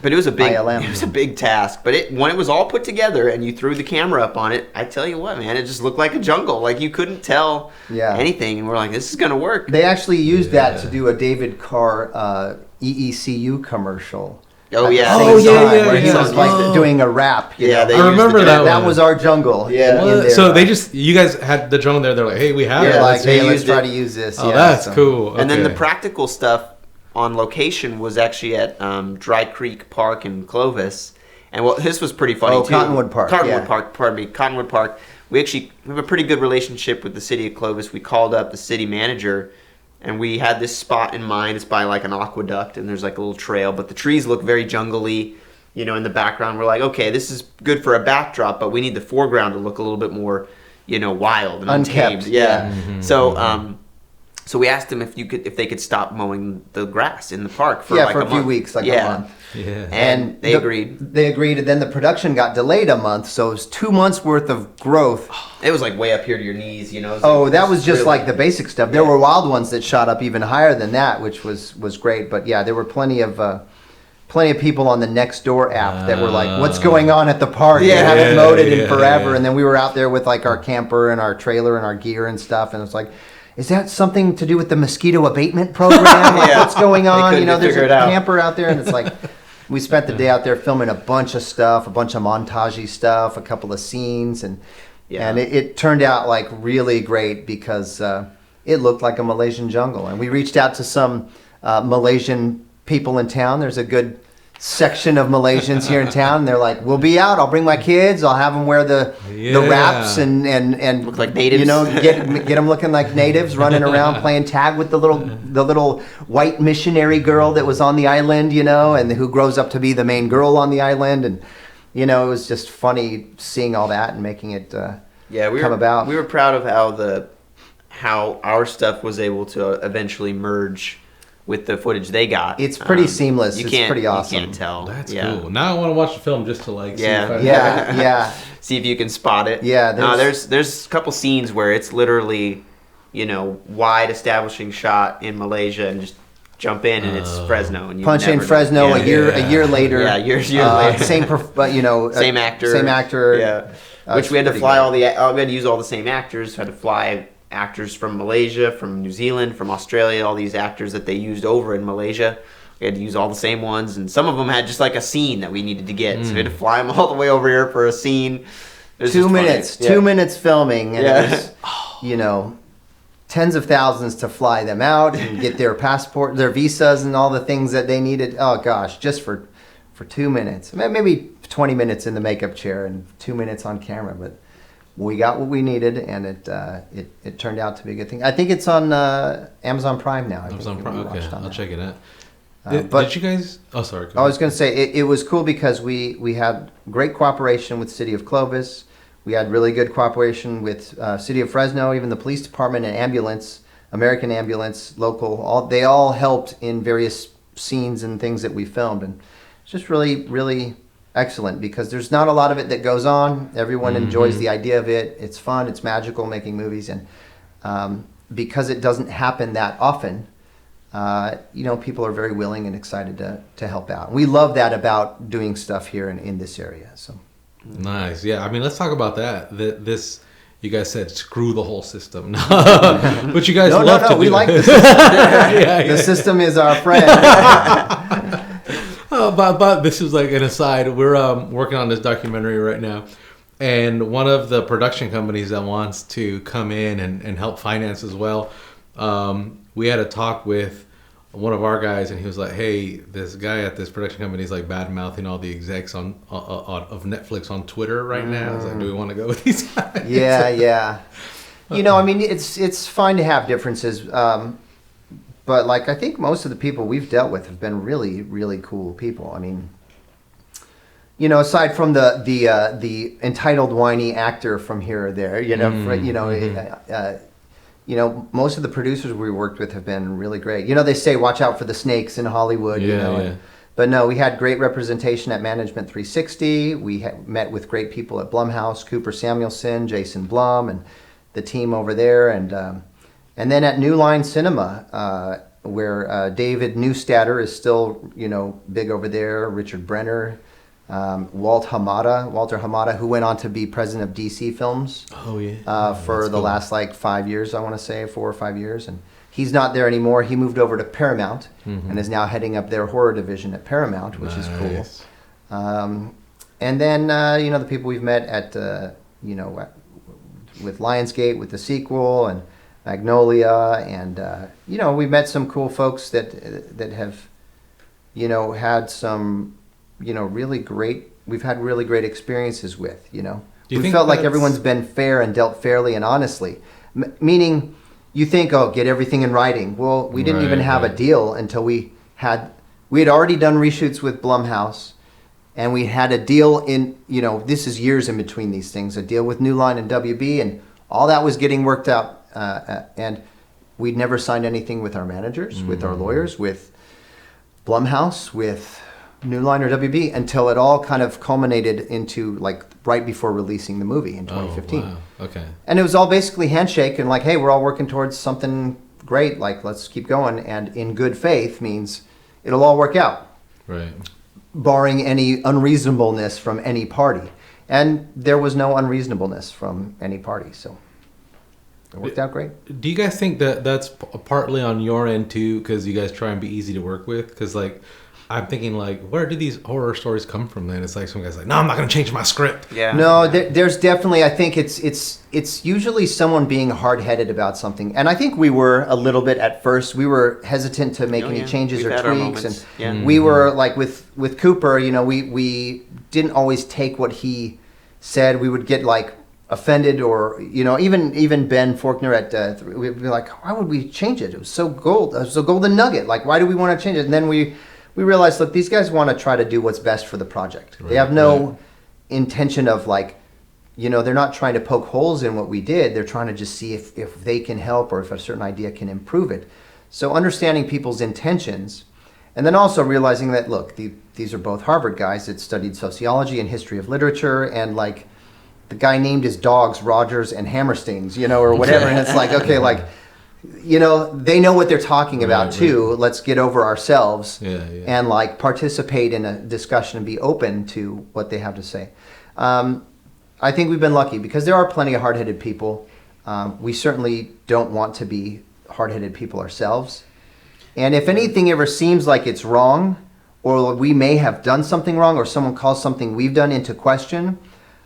But it was a big, ILM. it was a big task. But when it was all put together and you threw the camera up on it, I tell you what, man, it just looked like a jungle. Like you couldn't tell Yeah. anything, and we're like, this is gonna work. They actually used that Yeah. to do a David Carr EECU commercial. Oh at the yeah, same Oh, yeah, time, yeah, where he yeah. was like Oh. doing a rap. you Yeah, know? they I used remember the- that That one. was our jungle. Yeah. in Well, their, so you guys had the jungle there. They're like, hey, we have yeah, it. like Let's hey, use let's used try it. to use this. Oh, yeah, that's so- cool. And then the Okay. practical stuff on location was actually at Dry Creek Park in Clovis. And well, this was pretty funny Oh, too. Cottonwood Park, Cottonwood yeah. Park, pardon me, Cottonwood Park. We have a pretty good relationship with the city of Clovis. We called up the city manager, and we had this spot in mind. It's by like an aqueduct, and there's like a little trail, but the trees look very jungly, in the background. We're like, okay, this is good for a backdrop, but we need the foreground to look a little bit more, wild and Unkept, untamed. Yeah. yeah. So we asked them if they could stop mowing the grass in the park for Yeah, like for a few month. weeks, like a yeah. month. Yeah. And they agreed. They agreed, and then the production got delayed a month, so it was 2 months worth of growth. It was like way up here to your knees, It was Oh, like, that was just really- like the basic stuff. There were wild ones that shot up even higher than that, which was great. But yeah, there were plenty of people on the Nextdoor app that were like, "What's going on at the park? Yeah. They haven't mowed it in Yeah, forever." yeah. And then we were out there with like our camper and our trailer and our gear and stuff, and it was like, "Is that something to do with the mosquito abatement program? Like, Yeah. what's going They on?" couldn't There's figure a it out. camper out there, and it's like. We spent the day out there filming a bunch of stuff, a bunch of montagey stuff, a couple of scenes, and Yeah. and it turned out like really great because it looked like a Malaysian jungle. And we reached out to some Malaysian people in town. There's a good section of Malaysians here in town, and they're like, "We'll be out. I'll bring my kids. I'll have them wear the Yeah. wraps and Look like natives. get them looking like natives, running around playing tag with the little white missionary girl that was on the island, and who grows up to be the main girl on the island, and it was just funny seeing all that and making it we come were, about. We were proud of how our stuff was able to eventually merge with the footage they got. It's pretty seamless. You It's can't, pretty awesome. You can't tell. That's yeah. cool. Now I want to watch the film just to like Yeah. see if I Yeah, See if you can spot it. Yeah, there's a couple scenes where it's literally, wide establishing shot in Malaysia and just jump in and it's Fresno and you punch in never- Fresno yeah. a year later. Yeah, years later. Same, Same actor. Same actor. Yeah. Which we had to pretty fly good. we had to use all the same actors. Had to fly actors from Malaysia, from New Zealand, from Australia. All these actors that they used over in Malaysia. We had to use all the same ones, and some of them had just like a scene that we needed to get. So we had to fly them all the way over here for a scene. It was 2 just funny. minutes. Yeah. 2 minutes filming, and Yeah. it was, tens of thousands to fly them out and get their passport, their visas, and all the things that they needed. Oh gosh, just for 2 minutes, maybe 20 minutes in the makeup chair and 2 minutes on camera, but we got what we needed, and it turned out to be a good thing. I think it's on Amazon Prime now. I think Amazon we Prime. Okay, watched on I'll that. check it out. But- Did you guys? Oh, sorry. go I was ahead. going to say it was cool because we had great cooperation with City of Clovis. We had really good cooperation with City of Fresno, even the police department and ambulance, American Ambulance, local. They all helped in various scenes and things that we filmed, and it's just really, really excellent because there's not a lot of it that goes on. Everyone enjoys the idea of it. It's fun. It's magical making movies, and because it doesn't happen that often. people are very willing and excited to help out. We love that about doing stuff here in this area. So nice. Yeah. I mean, let's talk about that. This, you guys said screw the whole system, but you guys love to do. We like the system. The system is our friend. But this is like an aside. We're working on this documentary right now, and one of the production companies that wants to come in and help finance as well. We had a talk with one of our guys, and he was like, "Hey, this guy at this production company is like bad mouthing all the execs of Netflix on Twitter right now." I was like, "Do we want to go with these guys?" Yeah. I mean, it's fine to have differences, but like I think most of the people we've dealt with have been really, really cool people. I mean, aside from the entitled whiny actor from here or there, most of the producers we worked with have been really great. They say watch out for the snakes in Hollywood. But no, we had great representation at Management 360. We met with great people at Blumhouse, Cooper Samuelson, Jason Blum, and the team over there, and then at New Line Cinema, where David Neustadter is still big over there. Richard Brenner. Walter Hamada, who went on to be president of DC Films for the last 5 years, I want to say 4 or 5 years, and he's not there anymore. He moved over to Paramount and is now heading up their horror division at Paramount, which is cool. And then the people we've met at with Lionsgate with the sequel and Magnolia, and we met some cool folks that have had some we've had really great experiences with, we felt like everyone's been fair and dealt fairly and honestly, meaning you think, get everything in writing. Well, we didn't even have a deal until we had already done reshoots with Blumhouse, and we had a deal in, this is years in between these things, a deal with New Line and WB, and all that was getting worked out, and we'd never signed anything with our managers, with our lawyers, with Blumhouse, with New Line or WB, until it all kind of culminated into right before releasing the movie in 2015. Oh, wow. Okay. And it was all basically handshake and hey, we're all working towards something great. Let's keep going. And in good faith means it'll all work out. Right. Barring any unreasonableness from any party. And there was no unreasonableness from any party. So it worked out great. Do you guys think that that's partly on your end too, because you guys try and be easy to work with? Because I'm thinking where do these horror stories come from then? It's some guy's no, I'm not going to change my script. Yeah. No, there's definitely, I think it's usually someone being hard-headed about something. And I think we were a little bit at first. We were hesitant to make any changes or tweaks. And we were with Cooper, we didn't always take what he said. We would get offended, or even Ben Faulkner at we'd be why would we change it? It was so golden nugget. Why do we want to change it? And then we realized, look, these guys want to try to do what's best for the project. They have no intention of they're not trying to poke holes in what we did. They're trying to just see if they can help or if a certain idea can improve it. So understanding people's intentions, and then also realizing that, look, these are both Harvard guys that studied sociology and history of literature, and the guy named his dogs Rogers and Hammersteins, or whatever. And it's okay, they know what they're talking about too. Right. Let's get over ourselves and participate in a discussion and be open to what they have to say. I think we've been lucky because there are plenty of hard-headed people. We certainly don't want to be hard-headed people ourselves. And if anything ever seems like it's wrong, or we may have done something wrong, or someone calls something we've done into question,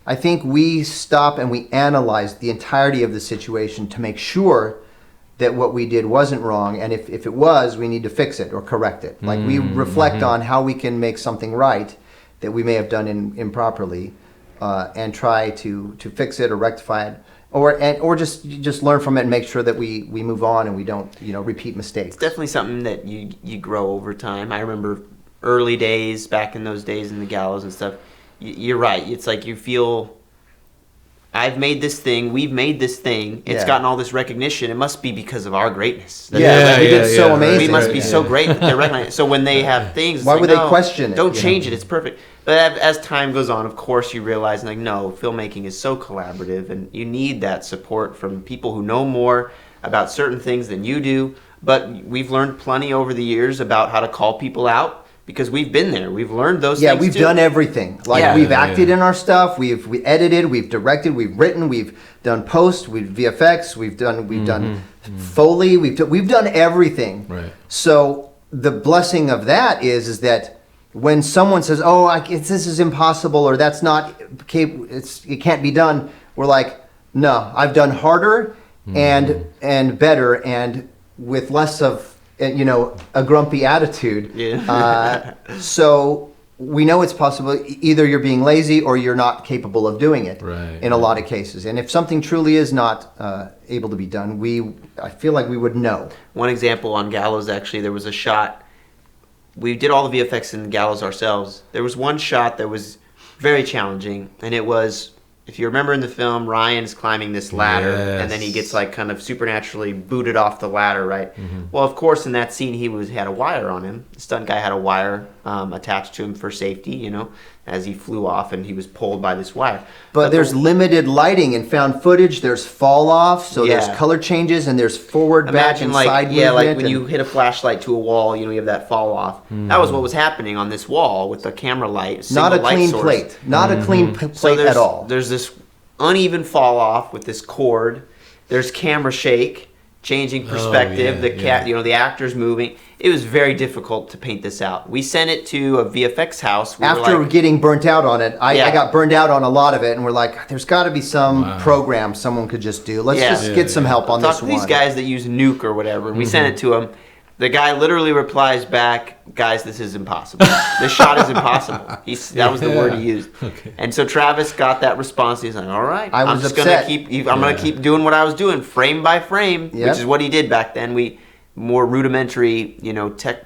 I think we stop and we analyze the entirety of the situation to make sure that what we did wasn't wrong, and if it was, we need to fix it or correct it. We reflect on how we can make something right that we may have done improperly, and try to fix it or rectify it, or just learn from it and make sure that we move on and we don't repeat mistakes. It's definitely something that you grow over time. I remember early days, back in those days in the Gallows and stuff. You're right. It's you feel, I've made this thing, we've made this thing, it's gotten all this recognition, it must be because of our greatness. We did so amazing. We must be so great that they're recognized. So when they have things, why would they question it? Don't change it, it's perfect. But as time goes on, of course, you realize, no, filmmaking is so collaborative, and you need that support from people who know more about certain things than you do, But we've learned plenty over the years about how to call people out because we've been there. We've learned those Yeah, things we've too. done everything. Like Yeah. we've acted in our stuff, we edited, we've directed, we've written, we've done post, we've VFX, we've done Foley, we've done everything. Right. So the blessing of that is that when someone says, "Oh, this is impossible," or "That's not it can't be done," we're like, "No, I've done harder and better and with less of a grumpy attitude." Yeah. So we know it's possible. Either you're being lazy or you're not capable of doing it. Right. In a lot of cases, and if something truly is not able to be done, I feel like we would know. One example on Gallows, actually, there was a shot. We did all the VFX in Gallows ourselves. There was one shot that was very challenging, and it was, if you remember in the film, Ryan is climbing this ladder, and then he gets like kind of supernaturally booted off the ladder, right? Well, of course, in that scene, he had a wire on him. The stunt guy had a wire attached to him for safety, as he flew off, and he was pulled by this wire. But there's limited lighting in found footage. There's fall off, so Yeah. there's color changes, and there's forward, back, Imagine and like side like movement. when you hit a flashlight to a wall, you have that fall off. That was what was happening on this wall with the camera light. not a single light clean source. plate, not a clean So plate at all. There's this uneven fall off with this cord. There's camera shake, changing perspective. The actors moving. It was very difficult to paint this out. We sent it to a VFX house. We were After like, getting burnt out on it, I Yeah. got burned out on a lot of it, and we're like, there's got to be some program someone could just do. Let's Yeah. just get some help on talk this to one. these guys that use Nuke or whatever. And we sent it to him. The guy literally replies back, "Guys, this is impossible. This shot is impossible." That was the word he used. Okay. And so Travis got that response. He's like, "All right, I I'm was just upset. I'm gonna keep doing what I was doing, frame by frame," Yep. which is what he did back then. We more rudimentary,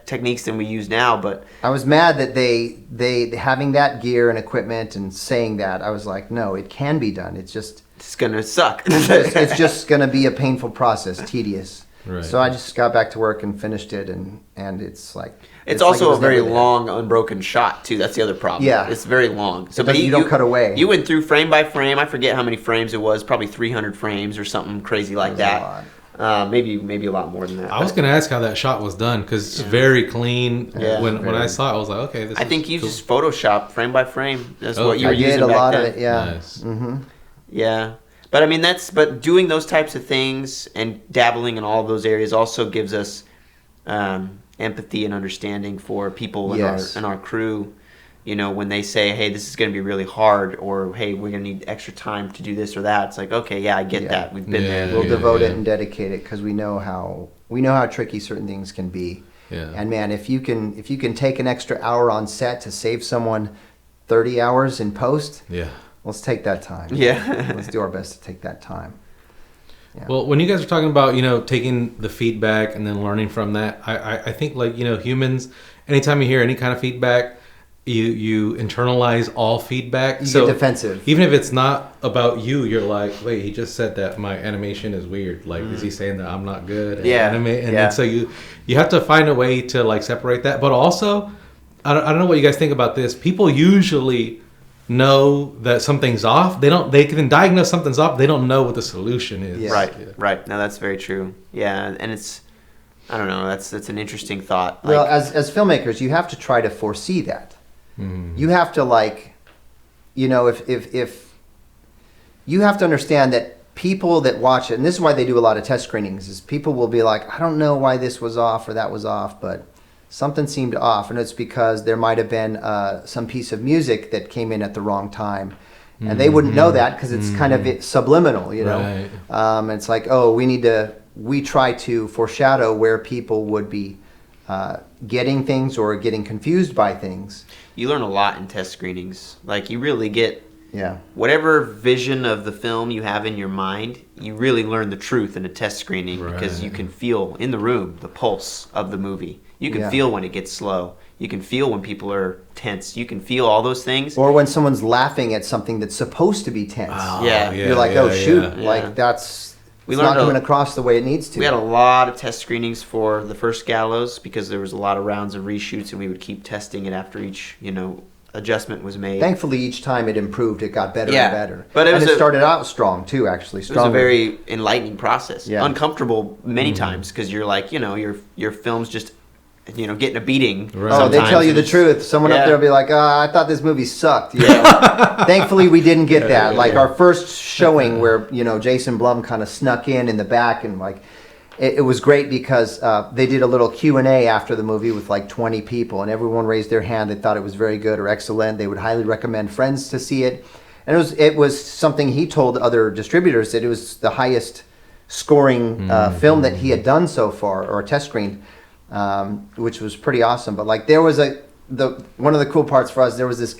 techniques than we use now, but I was mad that they having that gear and equipment and saying that. I was like, no, it can be done. It's just it's gonna suck. it's just going to be a painful process, tedious. Right. So I just got back to work and finished it, and it's like It's like also it was a very never there. long, unbroken shot too. That's the other problem. Yeah. It's very long. So, But you don't cut away. You went through frame by frame. I forget how many frames it was. Probably 300 frames or something crazy like It was a that. Maybe a lot more than that. I was gonna ask how that shot was done because it's very clean. Yeah. When I saw it, I was like, okay, this. I think you cool. just Photoshop frame by frame. That's Oh, what you I were using did a back lot then. of it. Yeah. Nice. Mm-hmm. Yeah. But I mean, but doing those types of things and dabbling in all of those areas also gives us empathy and understanding for people Yes. in our crew. When they say, "Hey, this is going to be really hard," or "Hey, we're going to need extra time to do this or that," it's like, okay, yeah, I get Yeah. that. We've been there. We'll Yeah, devote yeah. it and dedicate it because we know how tricky certain things can be. Yeah. And man, if you can take an extra hour on set to save someone 30 hours in post, Yeah. let's take that time. Yeah. Let's do our best to take that time. Yeah. Well, when you guys are talking about, taking the feedback and then learning from that, I think humans, anytime you hear any kind of feedback, you internalize all feedback. You get defensive. Even if it's not about you, you're like, wait, he just said that my animation is weird. Like, is he saying that I'm not good at Yeah. animate? And Yeah. then so you have to find a way to separate that. But also, I don't know what you guys think about this. People usually know that something's off. They can diagnose something's off. They don't know what the solution is. Yeah. Right. No, that's very true. Yeah, and it's, I don't know. That's an interesting thought. Well, as filmmakers, you have to try to foresee that. You have to if you have to understand that people that watch it, and this is why they do a lot of test screenings, is people will be like, I don't know why this was off or that was off, but something seemed off, and it's because there might have been some piece of music that came in at the wrong time. And they wouldn't know that because it's kind of subliminal, Right. It's like, we try to foreshadow where people would be getting things or getting confused by things. you learn a lot in test screenings. Like, you really get Yeah. whatever vision of the film you have in your mind, you really learn the truth in a test screening because you Right. can feel in the room the pulse of the movie. You can Yeah. feel when it gets slow. You can feel when people are tense. You can feel all those things. Or when someone's laughing at something that's supposed to be tense. Yeah. You're like, oh, shoot. yeah. Like, it's We not learned coming across the way it needs to. We had a lot of test screenings for the first Gallows because there was a lot of rounds of reshoots, and we would keep testing it after each, adjustment was made. Thankfully, each time it improved, it got better Yeah. and better. But it started out strong too, actually. It was a very enlightening process. Yeah. Uncomfortable many times because you're like, your film's just, getting a beating. Right. Oh, they sometimes, tell you and the it's- truth. Someone up Yeah. there will be like, I thought this movie sucked. Thankfully, we didn't get that. Like our first showing where, Jason Blum kind of snuck in the back and like, it was great because they did a little Q&A after the movie with like 20 people and everyone raised their hand. They thought it was very good or excellent. They would highly recommend friends to see it. And it was something he told other distributors that it was the highest scoring film that he had done so far, or test screened, which was pretty awesome. But like there was one of the cool parts for us, there was this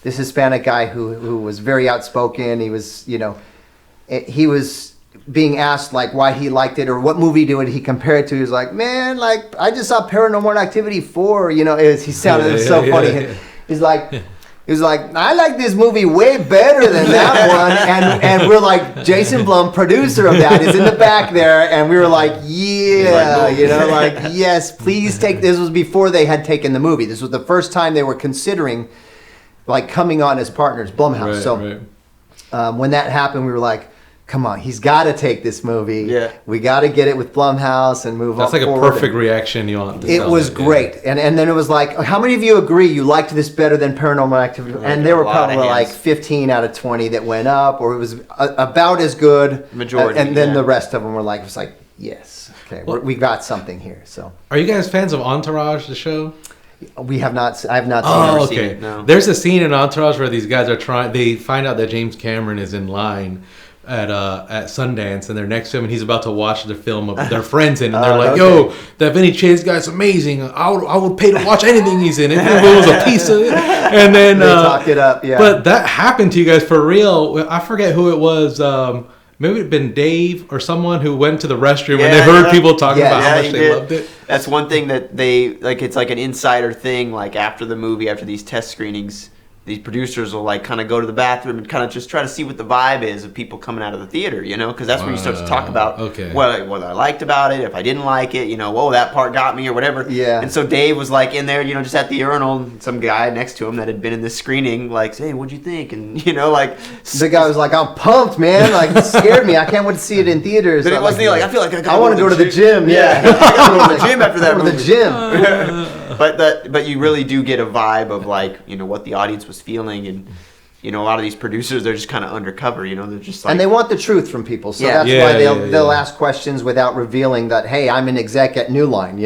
Hispanic guy who was very outspoken. He was, he was being asked like why he liked it or what movie did he compare it to. He was like, man, like I just saw Paranormal Activity 4. He sounded so funny. Yeah. He was like, I like this movie way better than that one. And we're like, Jason Blum, producer of that, is in the back there. And we were like, yeah, yes, please take, this was before they had taken the movie. This was the first time they were considering like coming on as partners, Blumhouse. When that happened, we were like, come on, he's got to take this movie. Yeah. We got to get it with Blumhouse and move That's up like forward. a perfect reaction you want to It sell was great. Yeah. And then it was like, how many of you agree you liked this better than Paranormal Activity? And there were a lot of probably like hands. 15 out of 20 that went up, or it was about as good. Majority, And then yeah. the rest of them were like, it was like, yes, okay, we got something here. So Are you guys fans of Entourage, the show? I have not seen Oh, never seen okay. it, no. There's a scene in Entourage where these guys they find out that James Cameron is in line at Sundance, and they're next to him, and he's about to watch the film of their friends in, and they're like, "Yo, that Vinny Chase guy's amazing. I would pay to watch anything he's in, if it was a piece of it." And then they talked it up, yeah. But that happened to you guys for real. I forget who it was. Maybe it'd been Dave or someone who went to the restroom and they heard people talking about how much he they did. loved it. That's one thing that they like. It's like an insider thing. Like after the movie, after these test screenings, these producers will like kind of go to the bathroom and kind of just try to see what the vibe is of people coming out of the theater, because that's where you start to talk about what I liked about it, if I didn't like it, whoa, that part got me or whatever. Yeah. And so Dave was like in there, just at the urinal, and some guy next to him that had been in this screening, like, hey, what'd you think? And like the guy was like, I'm pumped, man. Like, it scared me. I can't wait to see it in theaters. But it wasn't like I feel like I want to go to the gym. Yeah. I gotta go to the gym after that Go to movie. the gym. But you really do get a vibe of like what the audience was feeling, and a lot of these producers, they're just kind of undercover, they're just like, And they want the truth from people, so Yeah. that's why they'll ask questions without revealing that, hey, I'm an exec at New Line,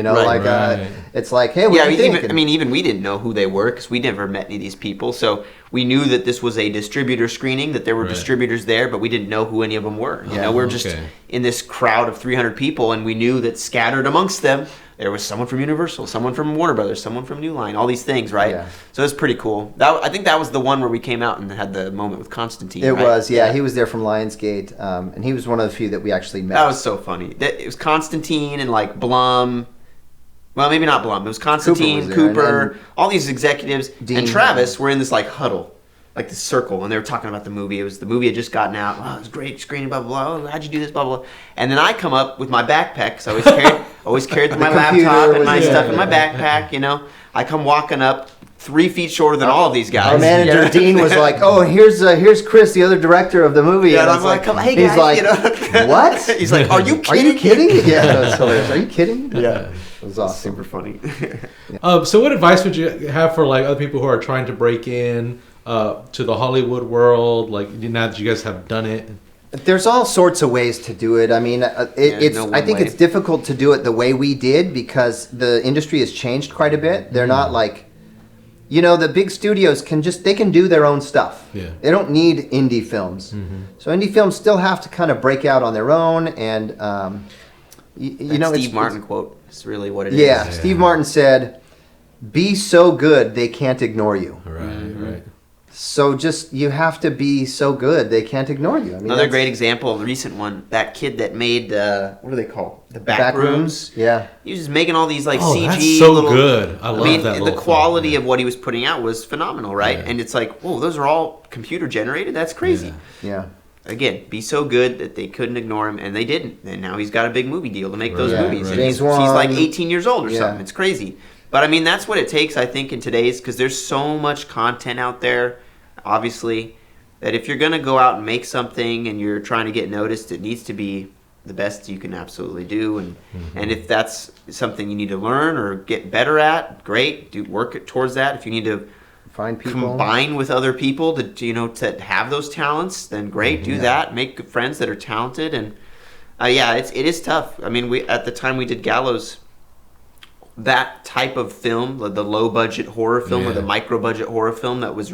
it's like, hey, what do you think? even we didn't know who they were because we never met any of these people, so we knew that this was a distributor screening, that there were distributors there, but we didn't know who any of them were. We're just in this crowd of 300 people, and we knew that scattered amongst them there was someone from Universal, someone from Warner Brothers, someone from New Line, all these things, right? Yeah. So it's pretty cool. I think that was the one where we came out and had the moment with Constantine. It right? was, yeah. He was there from Lionsgate, and he was one of the few that we actually met. That was so funny. It was Constantine and like Blum. Well, maybe not Blum. It was Constantine, Cooper was there, Cooper, and all these executives, Dean. and Travis were in this like huddle, like this circle, and they were talking about the movie. The movie had just gotten out. Oh, it was great screening, blah blah blah. Oh, how'd you do this, blah blah blah. And then I come up with my backpack, because I always carried my computer laptop and was my in stuff there. in my backpack. I come walking up 3 feet shorter than all of these guys. Our manager, Dean, was like, oh, here's Chris, the other director of the movie. Yeah, and I I'm was like, come, hey he's guys, like, what? He's like, are you Are kidding? you kidding? Yeah, that was hilarious. Are you kidding? Yeah. It was awesome. Super funny. So what advice would you have for like other people who are trying to break in to the Hollywood world? Like now that you guys have done it. There's all sorts of ways to do it. I mean, I think it's difficult to do it the way we did because the industry has changed quite a bit. They're not like, the big studios can do their own stuff. Yeah. They don't need indie films. Mm-hmm. So indie films still have to kind of break out on their own, and Steve Martin quote is really what it is. Yeah, Steve Martin said, "Be so good they can't ignore you." Right. So you have to be so good they can't ignore you. I mean, Another great example, the recent one, that kid that made what do they call the back rooms? Yeah, He was just making all these like CG. That's so good. I love that. The quality of what he was putting out was phenomenal, right? Yeah. And it's like, whoa, those are all computer generated. That's crazy. yeah. Again, be so good that they couldn't ignore him, and they didn't. And now he's got a big movie deal to make those Right, movies. right. And James he's like Wan. 18 years old or Yeah. something. It's crazy. But I mean, that's what it takes, I think, in today's, because there's so much content out there, obviously, that if you're going to go out and make something and you're trying to get noticed, it needs to be the best you can absolutely do. And if that's something you need to learn or get better at, great, work towards that. If you need to Find people. combine with other people to have those talents, then great, do that. Make good friends that are talented. And it is tough. I mean, at the time we did Gallows, that type of film, the low budget horror film or the micro budget horror film, that was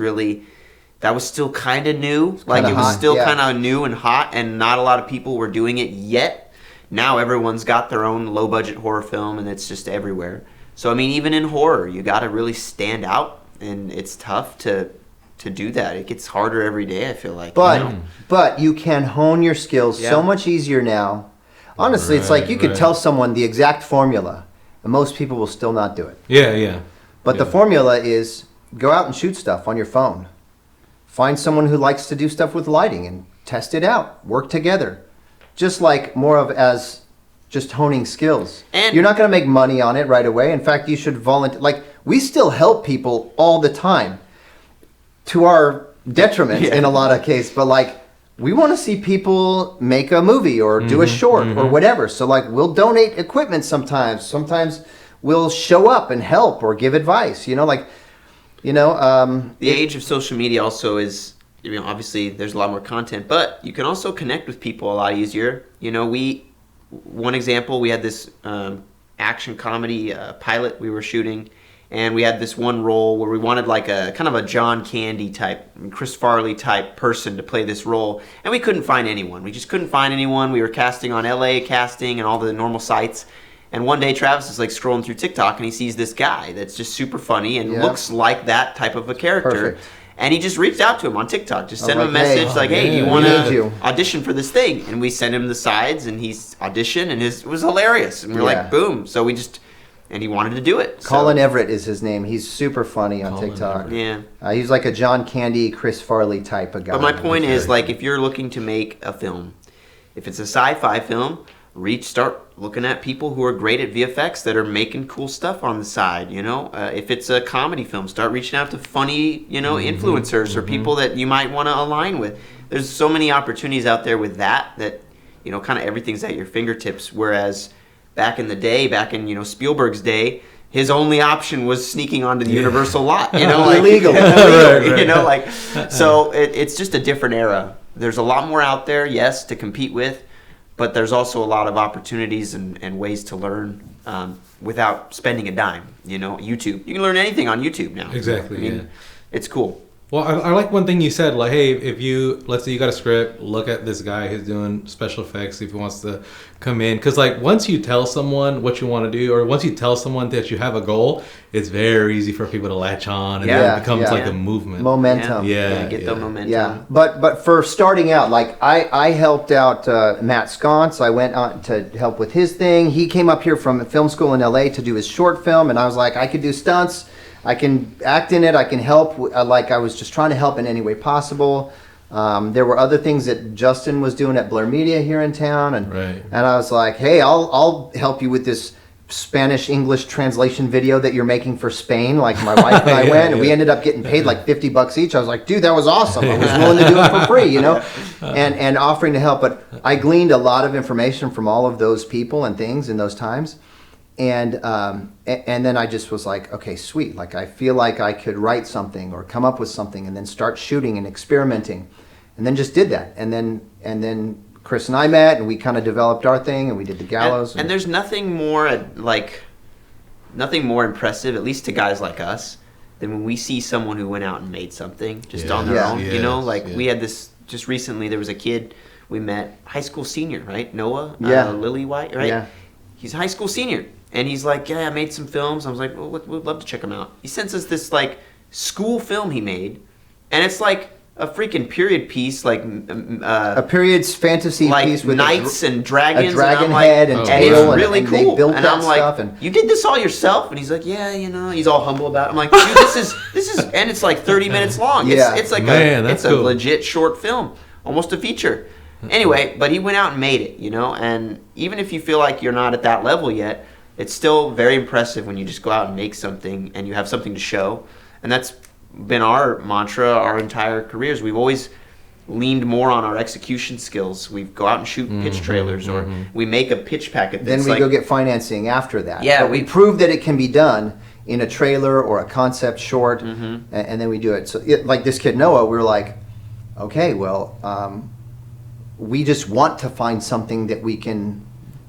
still kind of new. Like, it was still kind of new and hot, and not a lot of people were doing it yet. Now everyone's got their own low budget horror film, and it's just everywhere. So I mean, even in horror, you got to really stand out, and it's tough to do that. It gets harder every day, I feel like. But you can hone your skills so much easier now. Honestly, it's like you could tell someone the exact formula, and most people will still not do it. Yeah. But the formula is go out and shoot stuff on your phone. Find someone who likes to do stuff with lighting and test it out. Work together. Just like more of as just honing skills. And you're not going to make money on it right away. In fact, you should volunteer. Like, we still help people all the time to our detriment in a lot of cases. But like, we want to see people make a movie or do a short or whatever. So like, we'll donate equipment sometimes. Sometimes we'll show up and help or give advice. The age of social media also is, obviously there's a lot more content, but you can also connect with people a lot easier. One example, we had this action comedy pilot we were shooting, and we had this one role where we wanted like a kind of a John Candy type, Chris Farley type person to play this role, and we couldn't find anyone. We just couldn't find anyone. We were casting on LA Casting and all the normal sites. And one day Travis is like scrolling through TikTok and he sees this guy that's just super funny and looks like that type of a character. Perfect. And he just reached out to him on TikTok. Just sent him a message hey, do you want to audition for this thing? And we sent him the sides and he's auditioned, and it was hilarious. And we're like, boom. So and he wanted to do it. Colin Everett is his name. He's super funny on TikTok. Yeah. He's like a John Candy, Chris Farley type of guy. But my point is, like, if you're looking to make a film, if it's a sci-fi film, start looking at people who are great at VFX that are making cool stuff on the side. If it's a comedy film, start reaching out to funny, influencers or people that you might want to align with. There's so many opportunities out there with that kind of everything's at your fingertips. Whereas back in the day, Spielberg's day, his only option was sneaking onto the Universal lot. Illegal. Right. So it's just a different era. There's a lot more out there, yes, to compete with. But there's also a lot of opportunities and ways to learn without spending a dime. YouTube. You can learn anything on YouTube now. Exactly. It's cool. Well, I like one thing you said, like, hey, if let's say you got a script, look at this guy who's doing special effects, if he wants to come in. Because, like, once you tell someone what you want to do, or once you tell someone that you have a goal, it's very easy for people to latch on, and then it becomes like a movement. Momentum. Get the momentum. Yeah, but for starting out, like, I helped out Matt Sconce. I went on to help with his thing. He came up here from film school in LA to do his short film, and I was like, I could do stunts. I can act in it. I can help. I was just trying to help in any way possible. There were other things that Justin was doing at Blur Media here in town, and I was like, hey, I'll help you with this Spanish-English translation video that you're making for Spain. Like, my wife and I went, and we ended up getting paid like $50 each. I was like, dude, that was awesome. I was willing to do it for free, and offering to help. But I gleaned a lot of information from all of those people and things in those times. And then I just was like, okay, sweet. Like, I feel like I could write something or come up with something and then start shooting and experimenting, and then just did that. And then Chris and I met, and we kind of developed our thing, and we did the Gallows. And there's nothing more impressive, at least to guys like us, than when we see someone who went out and made something just on their own. We had this just recently. There was a kid we met, high school senior, right? Noah Lily White, right? Yeah. He's a high school senior. And he's like, I made some films. I was like, well, we'd love to check them out. He sends us this, like, school film he made. And it's like a freaking period piece, like... a period's fantasy piece with knights and dragons. A dragon and I'm head like, and tail. It's really cool. They built and that I'm like, stuff. And you did this all yourself? And he's like, yeah, he's all humble about it. I'm like, dude, this is, and it's like 30 minutes long. It's like a legit short film, almost a feature. Anyway, but he went out and made it, and even if you feel like you're not at that level yet, it's still very impressive when you just go out and make something and you have something to show. And that's been our mantra our entire careers. We've always leaned more on our execution skills. We go out and shoot pitch trailers, or we make a pitch packet. Then we go get financing after that. Yeah, but we prove that it can be done in a trailer or a concept short, and then we do it. So, like this kid Noah, we were like, okay, well, we just want to find something that we can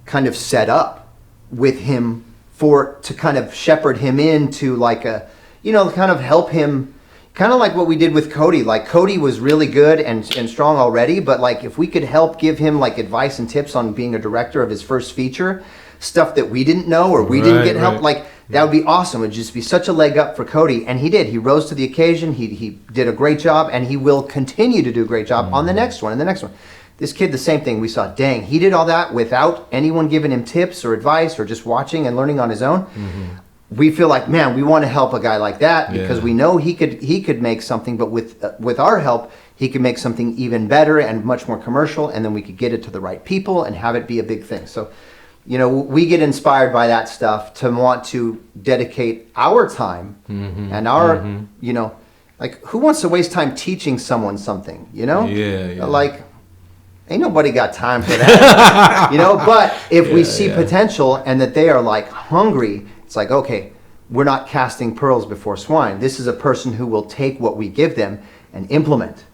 kind of set up with him to kind of shepherd him into like a, kind of help him. Kind of like what we did with Cody. Like Cody was really good and strong already, but like if we could help give him like advice and tips on being a director of his first feature, stuff that we didn't know or we didn't get help, like that would be awesome. It'd just be such a leg up for Cody. And he did. He rose to the occasion. He did a great job, and he will continue to do a great job on the next one and the next one. This kid, the same thing. We saw, dang, he did all that without anyone giving him tips or advice or just watching and learning on his own. We feel like, man, we want to help a guy like that because we know he could make something, but with our help, he could make something even better and much more commercial, and then we could get it to the right people and have it be a big thing. So, we get inspired by that stuff to want to dedicate our time and our, like, who wants to waste time teaching someone something, Yeah. Like, ain't nobody got time for that, but if we see potential and that they are like hungry, it's like, okay, we're not casting pearls before swine. This is a person who will take what we give them and implement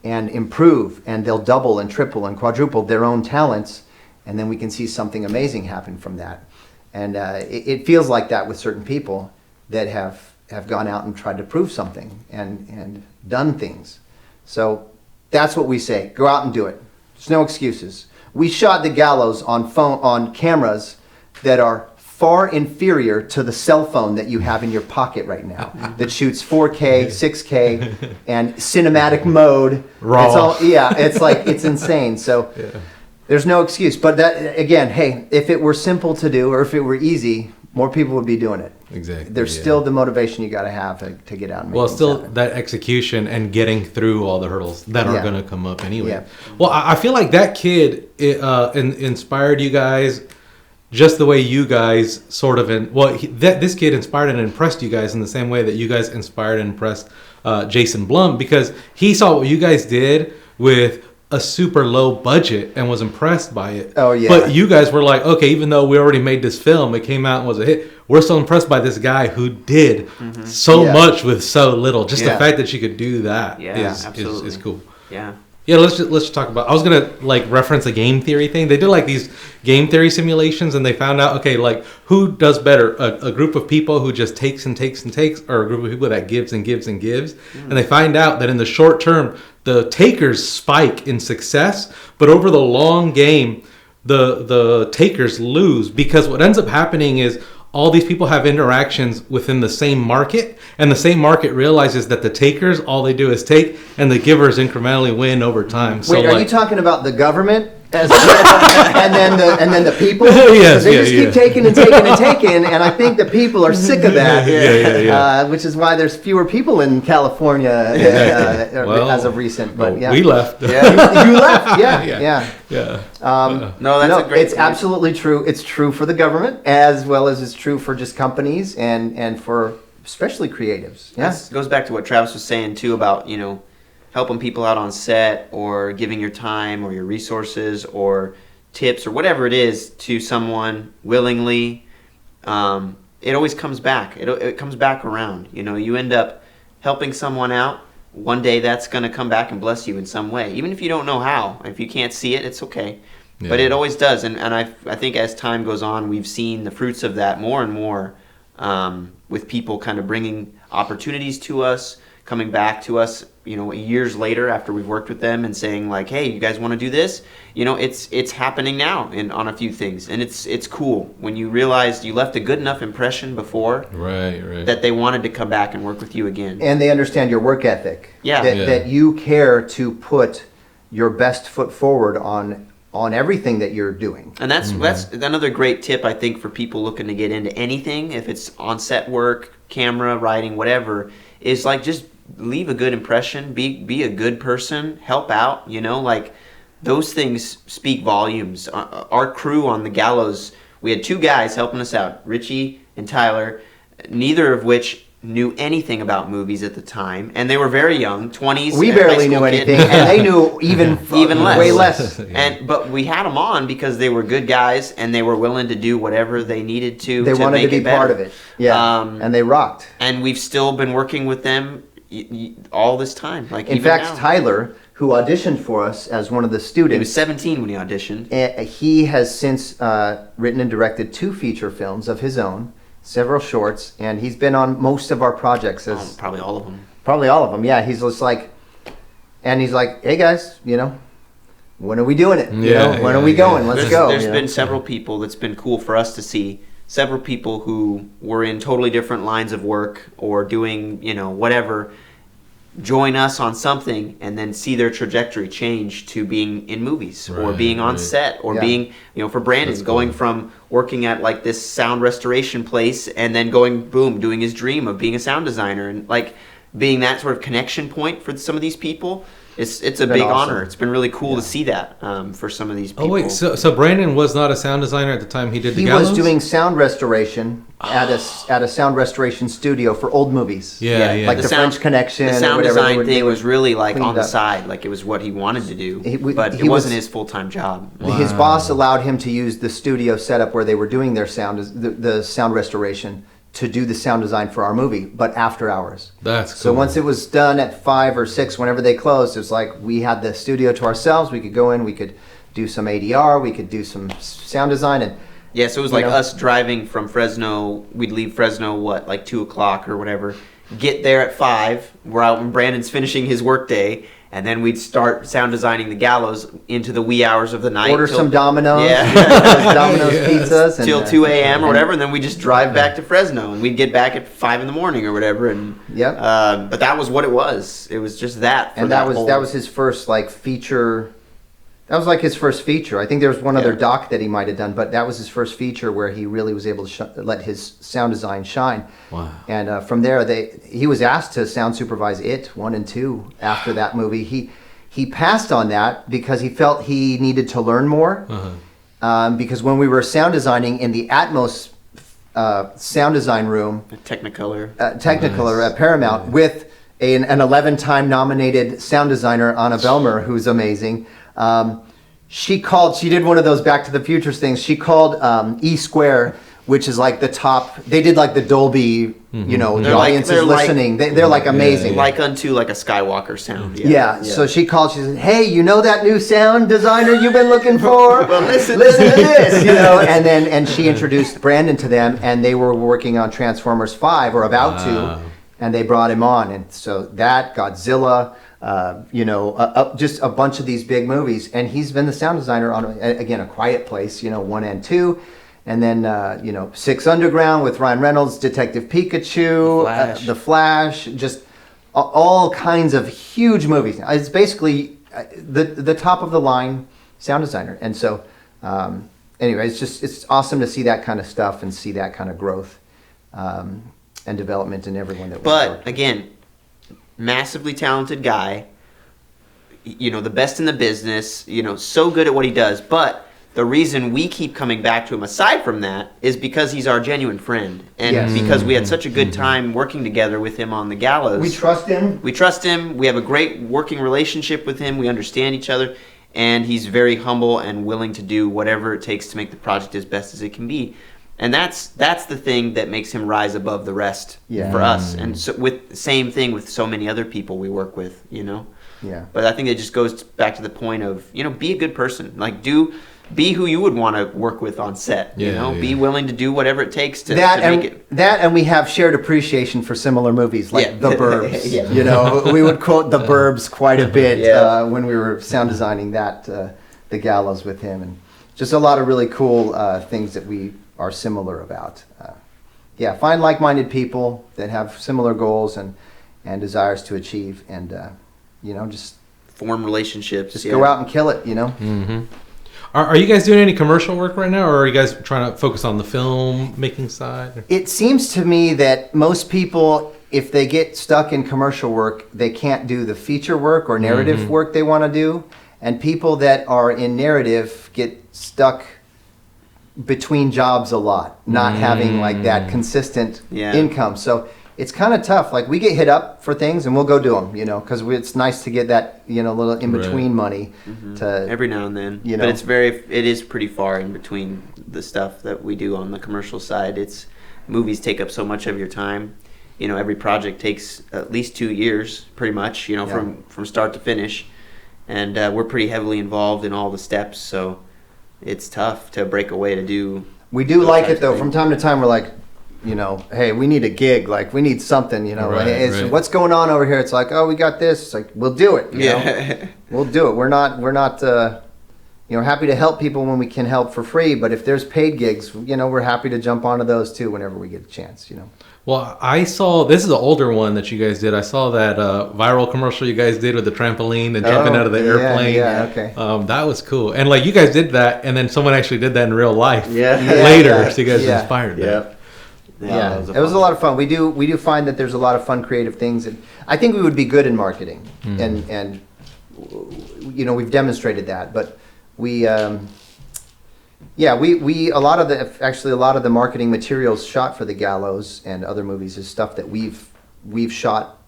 and improve, and they'll double and triple and quadruple their own talents, and then we can see something amazing happen from that. And it feels like that with certain people that have gone out and tried to prove something and done things. So that's what we say. Go out and do it. There's no excuses. We shot The Gallows on cameras that are far inferior to the cell phone that you have in your pocket right now that shoots 4K, 6K, and cinematic mode. Raw. It's like, it's insane. So there's no excuse. But that, again, hey, if it were simple to do or if it were easy, more people would be doing it. Exactly. There's still the motivation you got to have to get out and make things happen. That execution and getting through all the hurdles that are going to come up anyway. Yeah. Well, I feel like that kid inspired you guys just the way you guys sort of this kid inspired and impressed you guys in the same way that you guys inspired and impressed Jason Blum, because he saw what you guys did with a super low budget and was impressed by it. Oh yeah. But you guys were like, okay, even though we already made this film, it came out and was a hit, we're still impressed by this guy who did so much with so little. Just the fact that you could do that is cool. Yeah. Yeah, let's just talk about. I was gonna reference a game theory thing. They did these game theory simulations, and they found out, okay, who does better, a group of people who just takes and takes and takes, or a group of people that gives and gives and gives. And they find out that in the short term, the takers spike in success, but over the long game, the takers lose, because what ends up happening is all these people have interactions within the same market, and the same market realizes that the takers, all they do is take, and the givers incrementally win over time. Wait, are you talking about the government and then the people? Yes, they just keep taking and taking and taking, and I think the people are sick of that. Which is why there's fewer people in California as of recent. But we left. You left. Yeah. That's a great it's absolutely true. It's true for the government as well as it's true for just companies and for especially creatives. That goes back to what Travis was saying too about, helping people out on set, or giving your time or your resources or tips or whatever it is to someone willingly. It always comes back. It comes back around. You end up helping someone out. One day that's going to come back and bless you in some way. Even if you don't know how. If you can't see it, it's okay. Yeah. But it always does. And I think as time goes on, we've seen the fruits of that more and more, with people kind of bringing opportunities to us, coming back to us, years later after we've worked with them and saying like, hey, you guys want to do this? It's happening now on a few things. And it's cool when you realize you left a good enough impression before that they wanted to come back and work with you again. And they understand your work ethic. That you care to put your best foot forward on everything that you're doing. And that's another great tip, I think, for people looking to get into anything, if it's on-set work, camera, writing, whatever, is just leave a good impression, be a good person, help out, those things speak volumes. Our crew on The Gallows, We had two guys helping us out, Richie and Tyler, neither of which knew anything about movies at the time, and they were very young, 20s. We barely knew anything, and they knew even less. way less. But we had them on because they were good guys, and they were willing to do whatever they needed to. They wanted make to be it better. part of it. Yeah, and they rocked. And we've still been working with them all this time. Like in even fact, now. Tyler, who auditioned for us as one of the He students, was 17 when he auditioned. he has since written and directed 2 feature films of his own, several shorts, and he's been on most of our projects. Probably all of them. Probably all of them. Yeah, he's just like, and he's like, hey guys, when are we doing it? When are we going? Let's go. There's been several people that's been cool for us to see. Several people who were in totally different lines of work or doing, whatever, join us on something and then see their trajectory change to being in movies or being on set or being, for Brandon, going from working at like this sound restoration place and then going, boom, doing his dream of being a sound designer and like being that sort of connection point for some of these people. It's a big awesome. honor. It's been really cool to see that for some of these people. Oh wait, so Brandon was not a sound designer at the time he did The He Gallows? was doing sound restoration at a sound restoration studio for old movies. Yeah. Like the French Connection. The sound whatever, design thing was really like on the up. side, like it was what he wanted to do, but he it wasn't was- his full-time job. His boss allowed him to use the studio setup where they were doing their the sound restoration to do the sound design for our movie, but after hours. That's cool. So once it was done at 5 or 6, whenever they closed, it was like we had the studio to ourselves. We could go in, we could do some ADR, we could do some sound design, and Yeah, so it was like us driving from Fresno. We'd leave Fresno, like 2 o'clock or whatever. Get there at 5. We're out when Brandon's finishing his workday. And then we'd start sound designing The Gallows into the wee hours of the night. order some Domino's, Yeah. Domino's pizzas, and Till 2 a.m. or whatever. And then we just drive back to Fresno. And we'd get back at 5 in the morning or whatever. And but that was what it was. It was just that. And that was his first feature. That was like his first feature. I think there was one other doc that he might have done, but that was his first feature where he really was able to let his sound design shine. Wow. And from there, he was asked to sound supervise It 1 and 2 after that movie. He passed on that because he felt he needed to learn more. Because when we were sound designing in the Atmos sound design room, Technicolor at Paramount, with an 11-time nominated sound designer, Anna Belmer, who's amazing. She did one of those Back to the Future things. She called E Square, which is like the top. They did like the Dolby, the audience is listening. They're like amazing. Like unto like a Skywalker sound. Yeah. So she called, she said, hey, that new sound designer you've been looking for? Well, listen to this, and she introduced Brandon to them, and they were working on Transformers 5 or about to, and they brought him on. And so that, Godzilla, just a bunch of these big movies, and he's been the sound designer on A Quiet Place, 1 and 2, and then 6 Underground with Ryan Reynolds, Detective Pikachu, The Flash, just all kinds of huge movies. It's basically the top of the line sound designer, and so anyway, it's awesome to see that kind of stuff and see that kind of growth and development in everyone that. But again, massively talented guy, the best in the business, so good at what he does. But the reason we keep coming back to him, aside from that, is because he's our genuine friend. And because we had such a good time working together with him on The Gallows. We trust him. We have a great working relationship with him. We understand each other. And he's very humble and willing to do whatever it takes to make the project as best as it can be. And that's the thing that makes him rise above the rest for us. And so same thing with so many other people we work with, Yeah. But I think it just goes back to the point of, be a good person. Like, be who you would want to work with on set, Be willing to do whatever it takes to make it. That, and we have shared appreciation for similar movies, like The Burbs. We would quote The Burbs quite a bit when we were sound designing that, The Gallows with him. And just a lot of really cool things that we are similar about. Find like-minded people that have similar goals and desires to achieve, and just form relationships. Just go out and kill it. Mm-hmm. Are you guys doing any commercial work right now, or are you guys trying to focus on the film making side? It seems to me that most people, if they get stuck in commercial work, they can't do the feature work or narrative work they want to do, and people that are in narrative get stuck between jobs a lot, not having like that consistent income. So it's kind of tough. Like we get hit up for things and we'll go do them, because it's nice to get that, little in between money to every now and then. But it is pretty far in between the stuff that we do on the commercial side. Movies take up so much of your time. Every project takes at least 2 years, pretty much, from start to finish. And we're pretty heavily involved in all the steps, so it's tough to break away to do. We do like it though. From time to time, we're like, hey, we need a gig. Like we need something. What's going on over here? It's like, oh, we got this. It's like we'll do it. We'll do it. We're not. Happy to help people when we can help for free. But if there's paid gigs, we're happy to jump onto those too whenever we get a chance. Well, I saw, this is an older one that you guys did. I saw that viral commercial you guys did with the trampoline and jumping out of the airplane. Yeah, okay. That was cool. And like you guys did that, and then someone actually did that in real life later. So you guys inspired that. Yeah, it was a lot of fun. We do find that there's a lot of fun creative things, and I think we would be good in marketing, and we've demonstrated that. But we a lot of the marketing materials shot for The Gallows and other movies is stuff that we've shot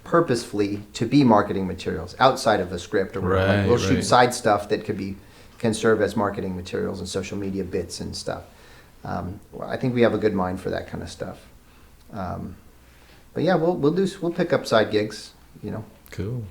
purposefully to be marketing materials outside of a script or whatever. We'll shoot side stuff that can serve as marketing materials and social media bits and stuff. I think we have a good mind for that kind of stuff. But yeah, we'll pick up side gigs, Cool.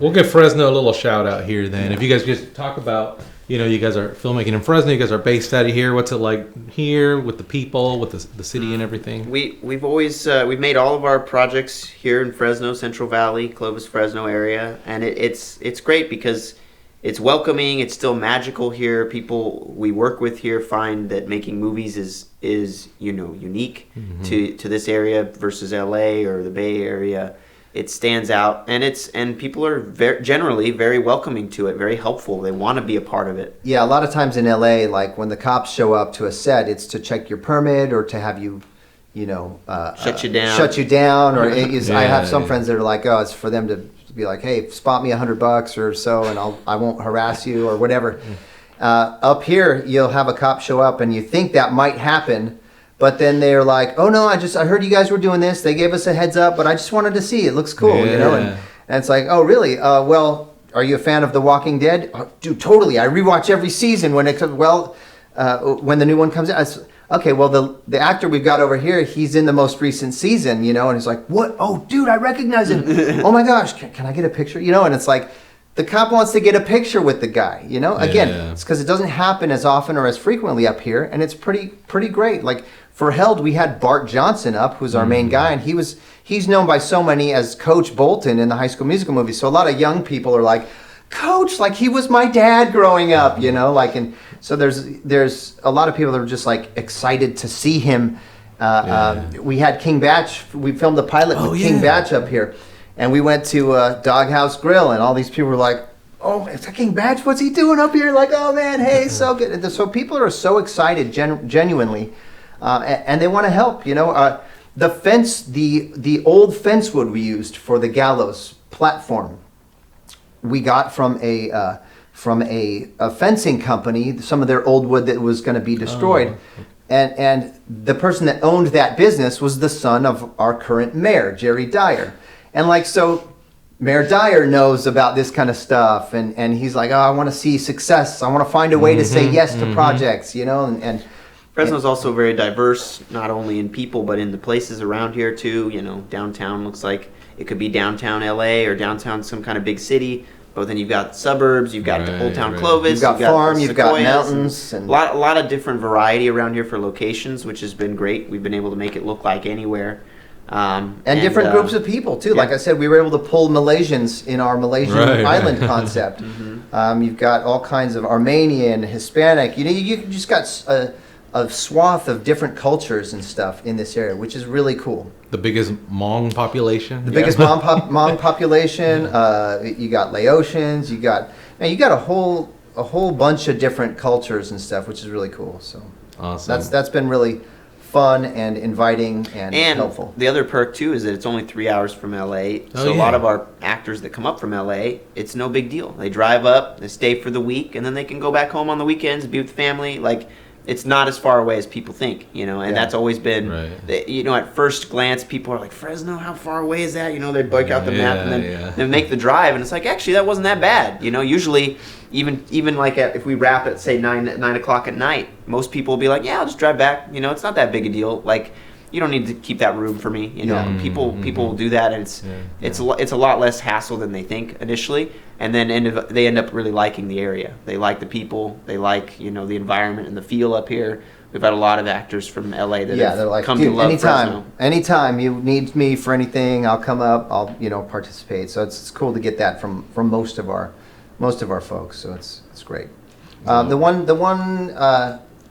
We'll give Fresno a little shout out here then. If you guys just talk about, you guys are filmmaking in Fresno, you guys are based out of here. What's it like here with the people, with the city and everything? We've always we've made all of our projects here in Fresno, Central Valley, Clovis, Fresno area, and it's great because it's welcoming. It's still magical here. People we work with here find that making movies is unique to this area versus LA or the Bay Area. It stands out, and people are generally very welcoming to it, very helpful. They want to be a part of it. Yeah, a lot of times in LA, like when the cops show up to a set, it's to check your permit or to have you, shut you down. Or I have some friends that are like, oh, it's for them to be like, hey, spot me $100 or so, and I won't harass you or whatever. Up here, you'll have a cop show up, and you think that might happen. But then they're like, oh no, I heard you guys were doing this. They gave us a heads up, but I just wanted to see. It looks cool, And it's like, oh really? Well, are you a fan of The Walking Dead? Oh, dude, totally. I rewatch every season when when the new one comes out. Okay, well the actor we've got over here, he's in the most recent season, and he's like, what? Oh, dude, I recognize him. Oh my gosh, can I get a picture? And it's like, the cop wants to get a picture with the guy, Again, it's because it doesn't happen as often or as frequently up here, and it's pretty great. Like for Held, we had Bart Johnson up, who's our main guy, and he's known by so many as Coach Bolton in the High School Musical movies. So a lot of young people are like, Coach, like he was my dad growing up, and so there's a lot of people that are just like excited to see him. We had King Batch. We filmed the pilot with King Batch up here. And we went to Doghouse Grill, and all these people were like, oh, it's King Batch, what's he doing up here? Like, oh man, hey, so good. And so people are so excited, genuinely, and they want to help, The fence, the old fence wood we used for the Gallows platform, we got from a fencing company, some of their old wood that was going to be destroyed. And the person that owned that business was the son of our current mayor, Jerry Dyer. And so Mayor Dyer knows about this kind of stuff, and he's like, oh, I want to see success. I want to find a way to say yes to projects, and Fresno's also very diverse, not only in people, but in the places around here too. Downtown looks like it could be downtown LA or downtown some kind of big city. But then you've got suburbs, you've got Old Town Clovis, you've got farm, you've got mountains, and a lot of different variety around here for locations, which has been great. We've been able to make it look like anywhere. And different groups of people too. Like I said, we were able to pull Malaysians in our Malaysian island concept. You've got all kinds of Armenian, Hispanic. You just got a swath of different cultures and stuff in this area, which is really cool. The biggest Hmong population. The biggest Hmong population. You got Laotians. You got a whole bunch of different cultures and stuff, which is really cool. So awesome. That's been really fun and inviting and helpful. The other perk too is that it's only 3 hours from LA. So a lot of our actors that come up from LA, it's no big deal. They drive up, they stay for the week, and then they can go back home on the weekends, be with the family. Like it's not as far away as people think, you know, and Yeah. that's always been, Right. you know, at first glance, people are like, Fresno, how far away is that? You know, they break out the map and then make the drive, and it's like, actually, that wasn't that bad. You know, usually, even like if we wrap at, say, 9 o'clock at night, most people will be like, yeah, I'll just drive back. You know, it's not that big a deal. Like, you don't need to keep that room for me. You know, Yeah. people will do that, and it's a lot less hassle than they think initially, and then they end up really liking the area. They like the people. They like, you know, the environment and the feel up here. We've had a lot of actors from LA that Yeah, they're like, come dude, to love anytime, Fresno. anytime you need me for anything, I'll come up. I'll, you know, participate. So it's cool to get that from most of our folks. So it's great. The one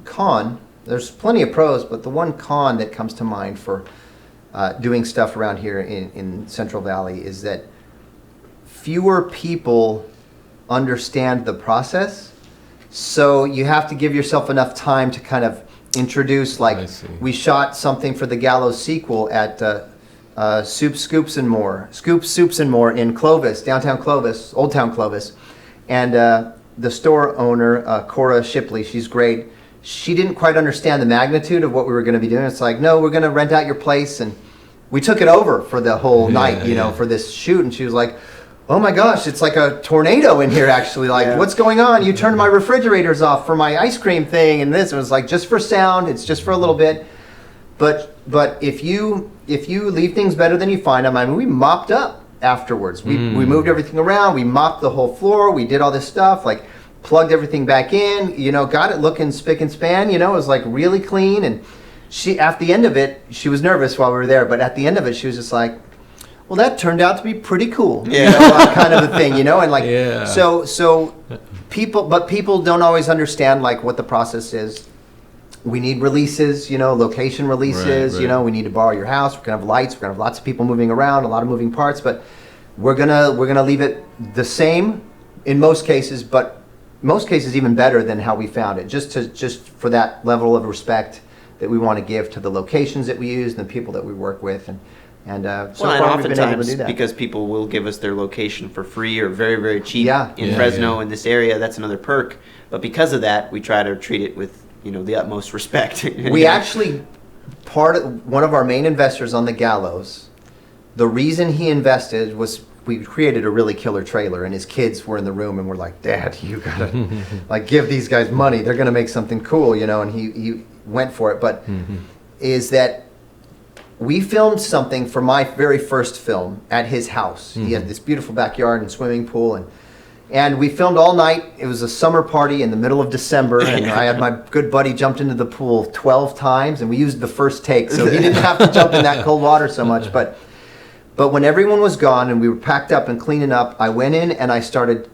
con. There's plenty of pros, but the one con that comes to mind for doing stuff around here in Central Valley is that fewer people understand the process. So you have to give yourself enough time to kind of introduce, I like, see. we shot something for the Gallows sequel at Scoops and More in Clovis, downtown Clovis, Old Town Clovis. And the store owner, Cora Shipley, she's great. She didn't quite understand the magnitude of what we were going to be doing. It's like, no, we're going to rent out your place. And we took it over for the whole night, you know, for this shoot. And she was like, oh my gosh, it's like a tornado in here, actually. Like, what's going on? You turned my refrigerators off for my ice cream thing and this. It was like, just for sound. It's just for a little bit. But if you leave things better than you find them, I mean, we mopped up afterwards. We moved everything around. We mopped the whole floor. We did all this stuff, like plugged everything back in, you know, got it looking spick and span, you know, it was like really clean. And she, at the end of it, she was nervous while we were there, but at the end of it, she was just like, well, that turned out to be pretty cool, you know, kind of a thing, you know, and like, so people don't always understand like what the process is. We need releases, you know, location releases, you know, we need to borrow your house. We're gonna have lights. We're gonna have lots of people moving around, a lot of moving parts, but we're gonna leave it the same in most cases, but most cases even better than how we found it. Just for that level of respect that we want to give to the locations that we use and the people that we work with, and so far we've been able to do that. Because people will give us their location for free or very, very cheap in Fresno in this area. That's another perk. But because of that, we try to treat it with, you know, the utmost respect. We actually, one of our main investors on the Gallows, the reason he invested was we created a really killer trailer, and his kids were in the room, and we're like, Dad, you gotta like give these guys money. They're gonna make something cool, you know. And he went for it. But is that we filmed something for my very first film at his house. He had this beautiful backyard and swimming pool, and we filmed all night. It was a summer party in the middle of December, and I had my good buddy jumped into the pool 12 times, and we used the first take, so he didn't have to jump in that cold water so much. But when everyone was gone and we were packed up and cleaning up, I went in and I started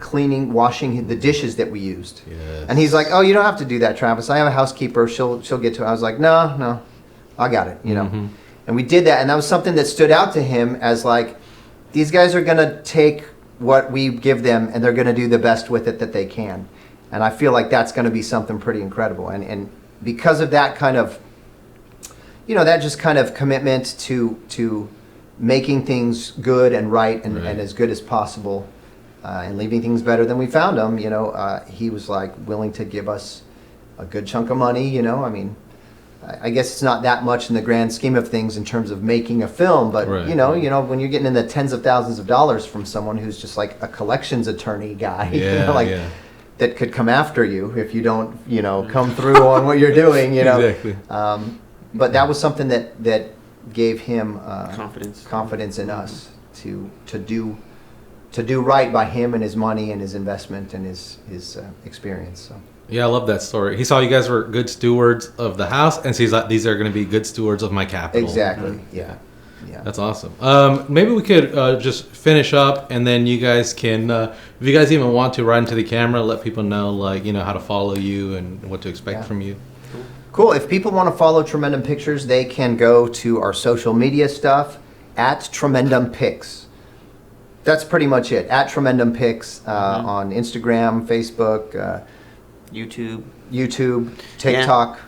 washing the dishes that we used. Yes. And he's like, "Oh, you don't have to do that, Travis. I have a housekeeper. She'll get to it." I was like, "No, I got it." You know. And we did that, and that was something that stood out to him as like, these guys are gonna take what we give them and they're gonna do the best with it that they can. And I feel like that's gonna be something pretty incredible. And because of that kind of, you know, that just kind of commitment to making things good and right and as good as possible, and leaving things better than we found them, you know, he was like willing to give us a good chunk of money, you know. I mean, I guess it's not that much in the grand scheme of things in terms of making a film, but you know, when you're getting in the tens of thousands of dollars from someone who's just like a collections attorney guy, you know, like that could come after you if you don't, you know, come through on what you're doing, you know. Exactly. But that was something that gave him confidence in us to do right by him and his money and his investment and his experience. So. Yeah, I love that story. He saw you guys were good stewards of the house, and so he's like, these are going to be good stewards of my capital. Exactly. Yeah. That's awesome. Maybe we could just finish up, and then you guys can, if you guys even want to, right into the camera, let people know, like, you know, how to follow you and what to expect from you. Cool. If people want to follow Tremendum Pictures, they can go to our social media stuff at Tremendum Pics. That's pretty much it. At Tremendum Pics on Instagram, Facebook, YouTube, TikTok.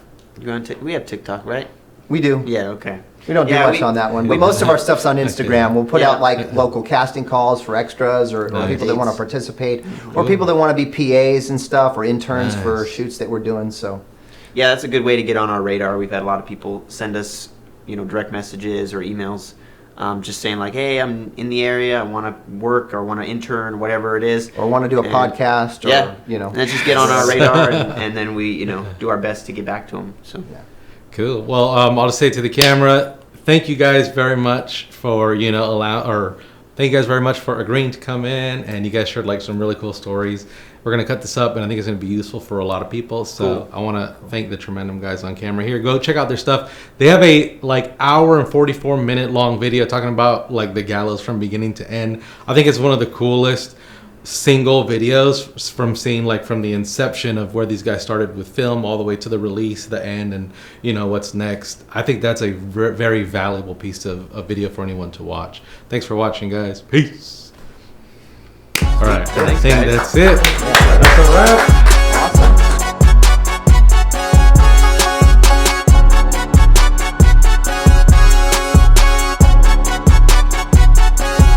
We have TikTok, right? We do. Yeah. Okay. We don't do much on that one, but most of our stuff's on Instagram. We'll put out like local casting calls for extras or people that want to participate, or people that want to be PAs and stuff, or interns for shoots that we're doing. So yeah, that's a good way to get on our radar. We've had a lot of people send us, direct messages or emails, just saying like, hey, I'm in the area, I want to work or want to intern, whatever it is. Or want to do a podcast, or, And then just get on our radar, and then we, do our best to get back to them. So. Yeah. Cool. Well, I'll just say to the camera, thank you guys very much for, thank you guys very much for agreeing to come in, and you guys shared like some really cool stories. We're going to cut this up, and I think it's going to be useful for a lot of people. So I want to thank the Tremendum guys on camera here. Go check out their stuff. They have a hour and 44-minute long video talking about like the Gallows from beginning to end. I think it's one of the coolest single videos from seeing like from the inception of where these guys started with film all the way to the release, the end, and what's next. I think that's a very valuable piece of video for anyone to watch. Thanks for watching, guys. Peace. All right, I think that's it. That's a wrap.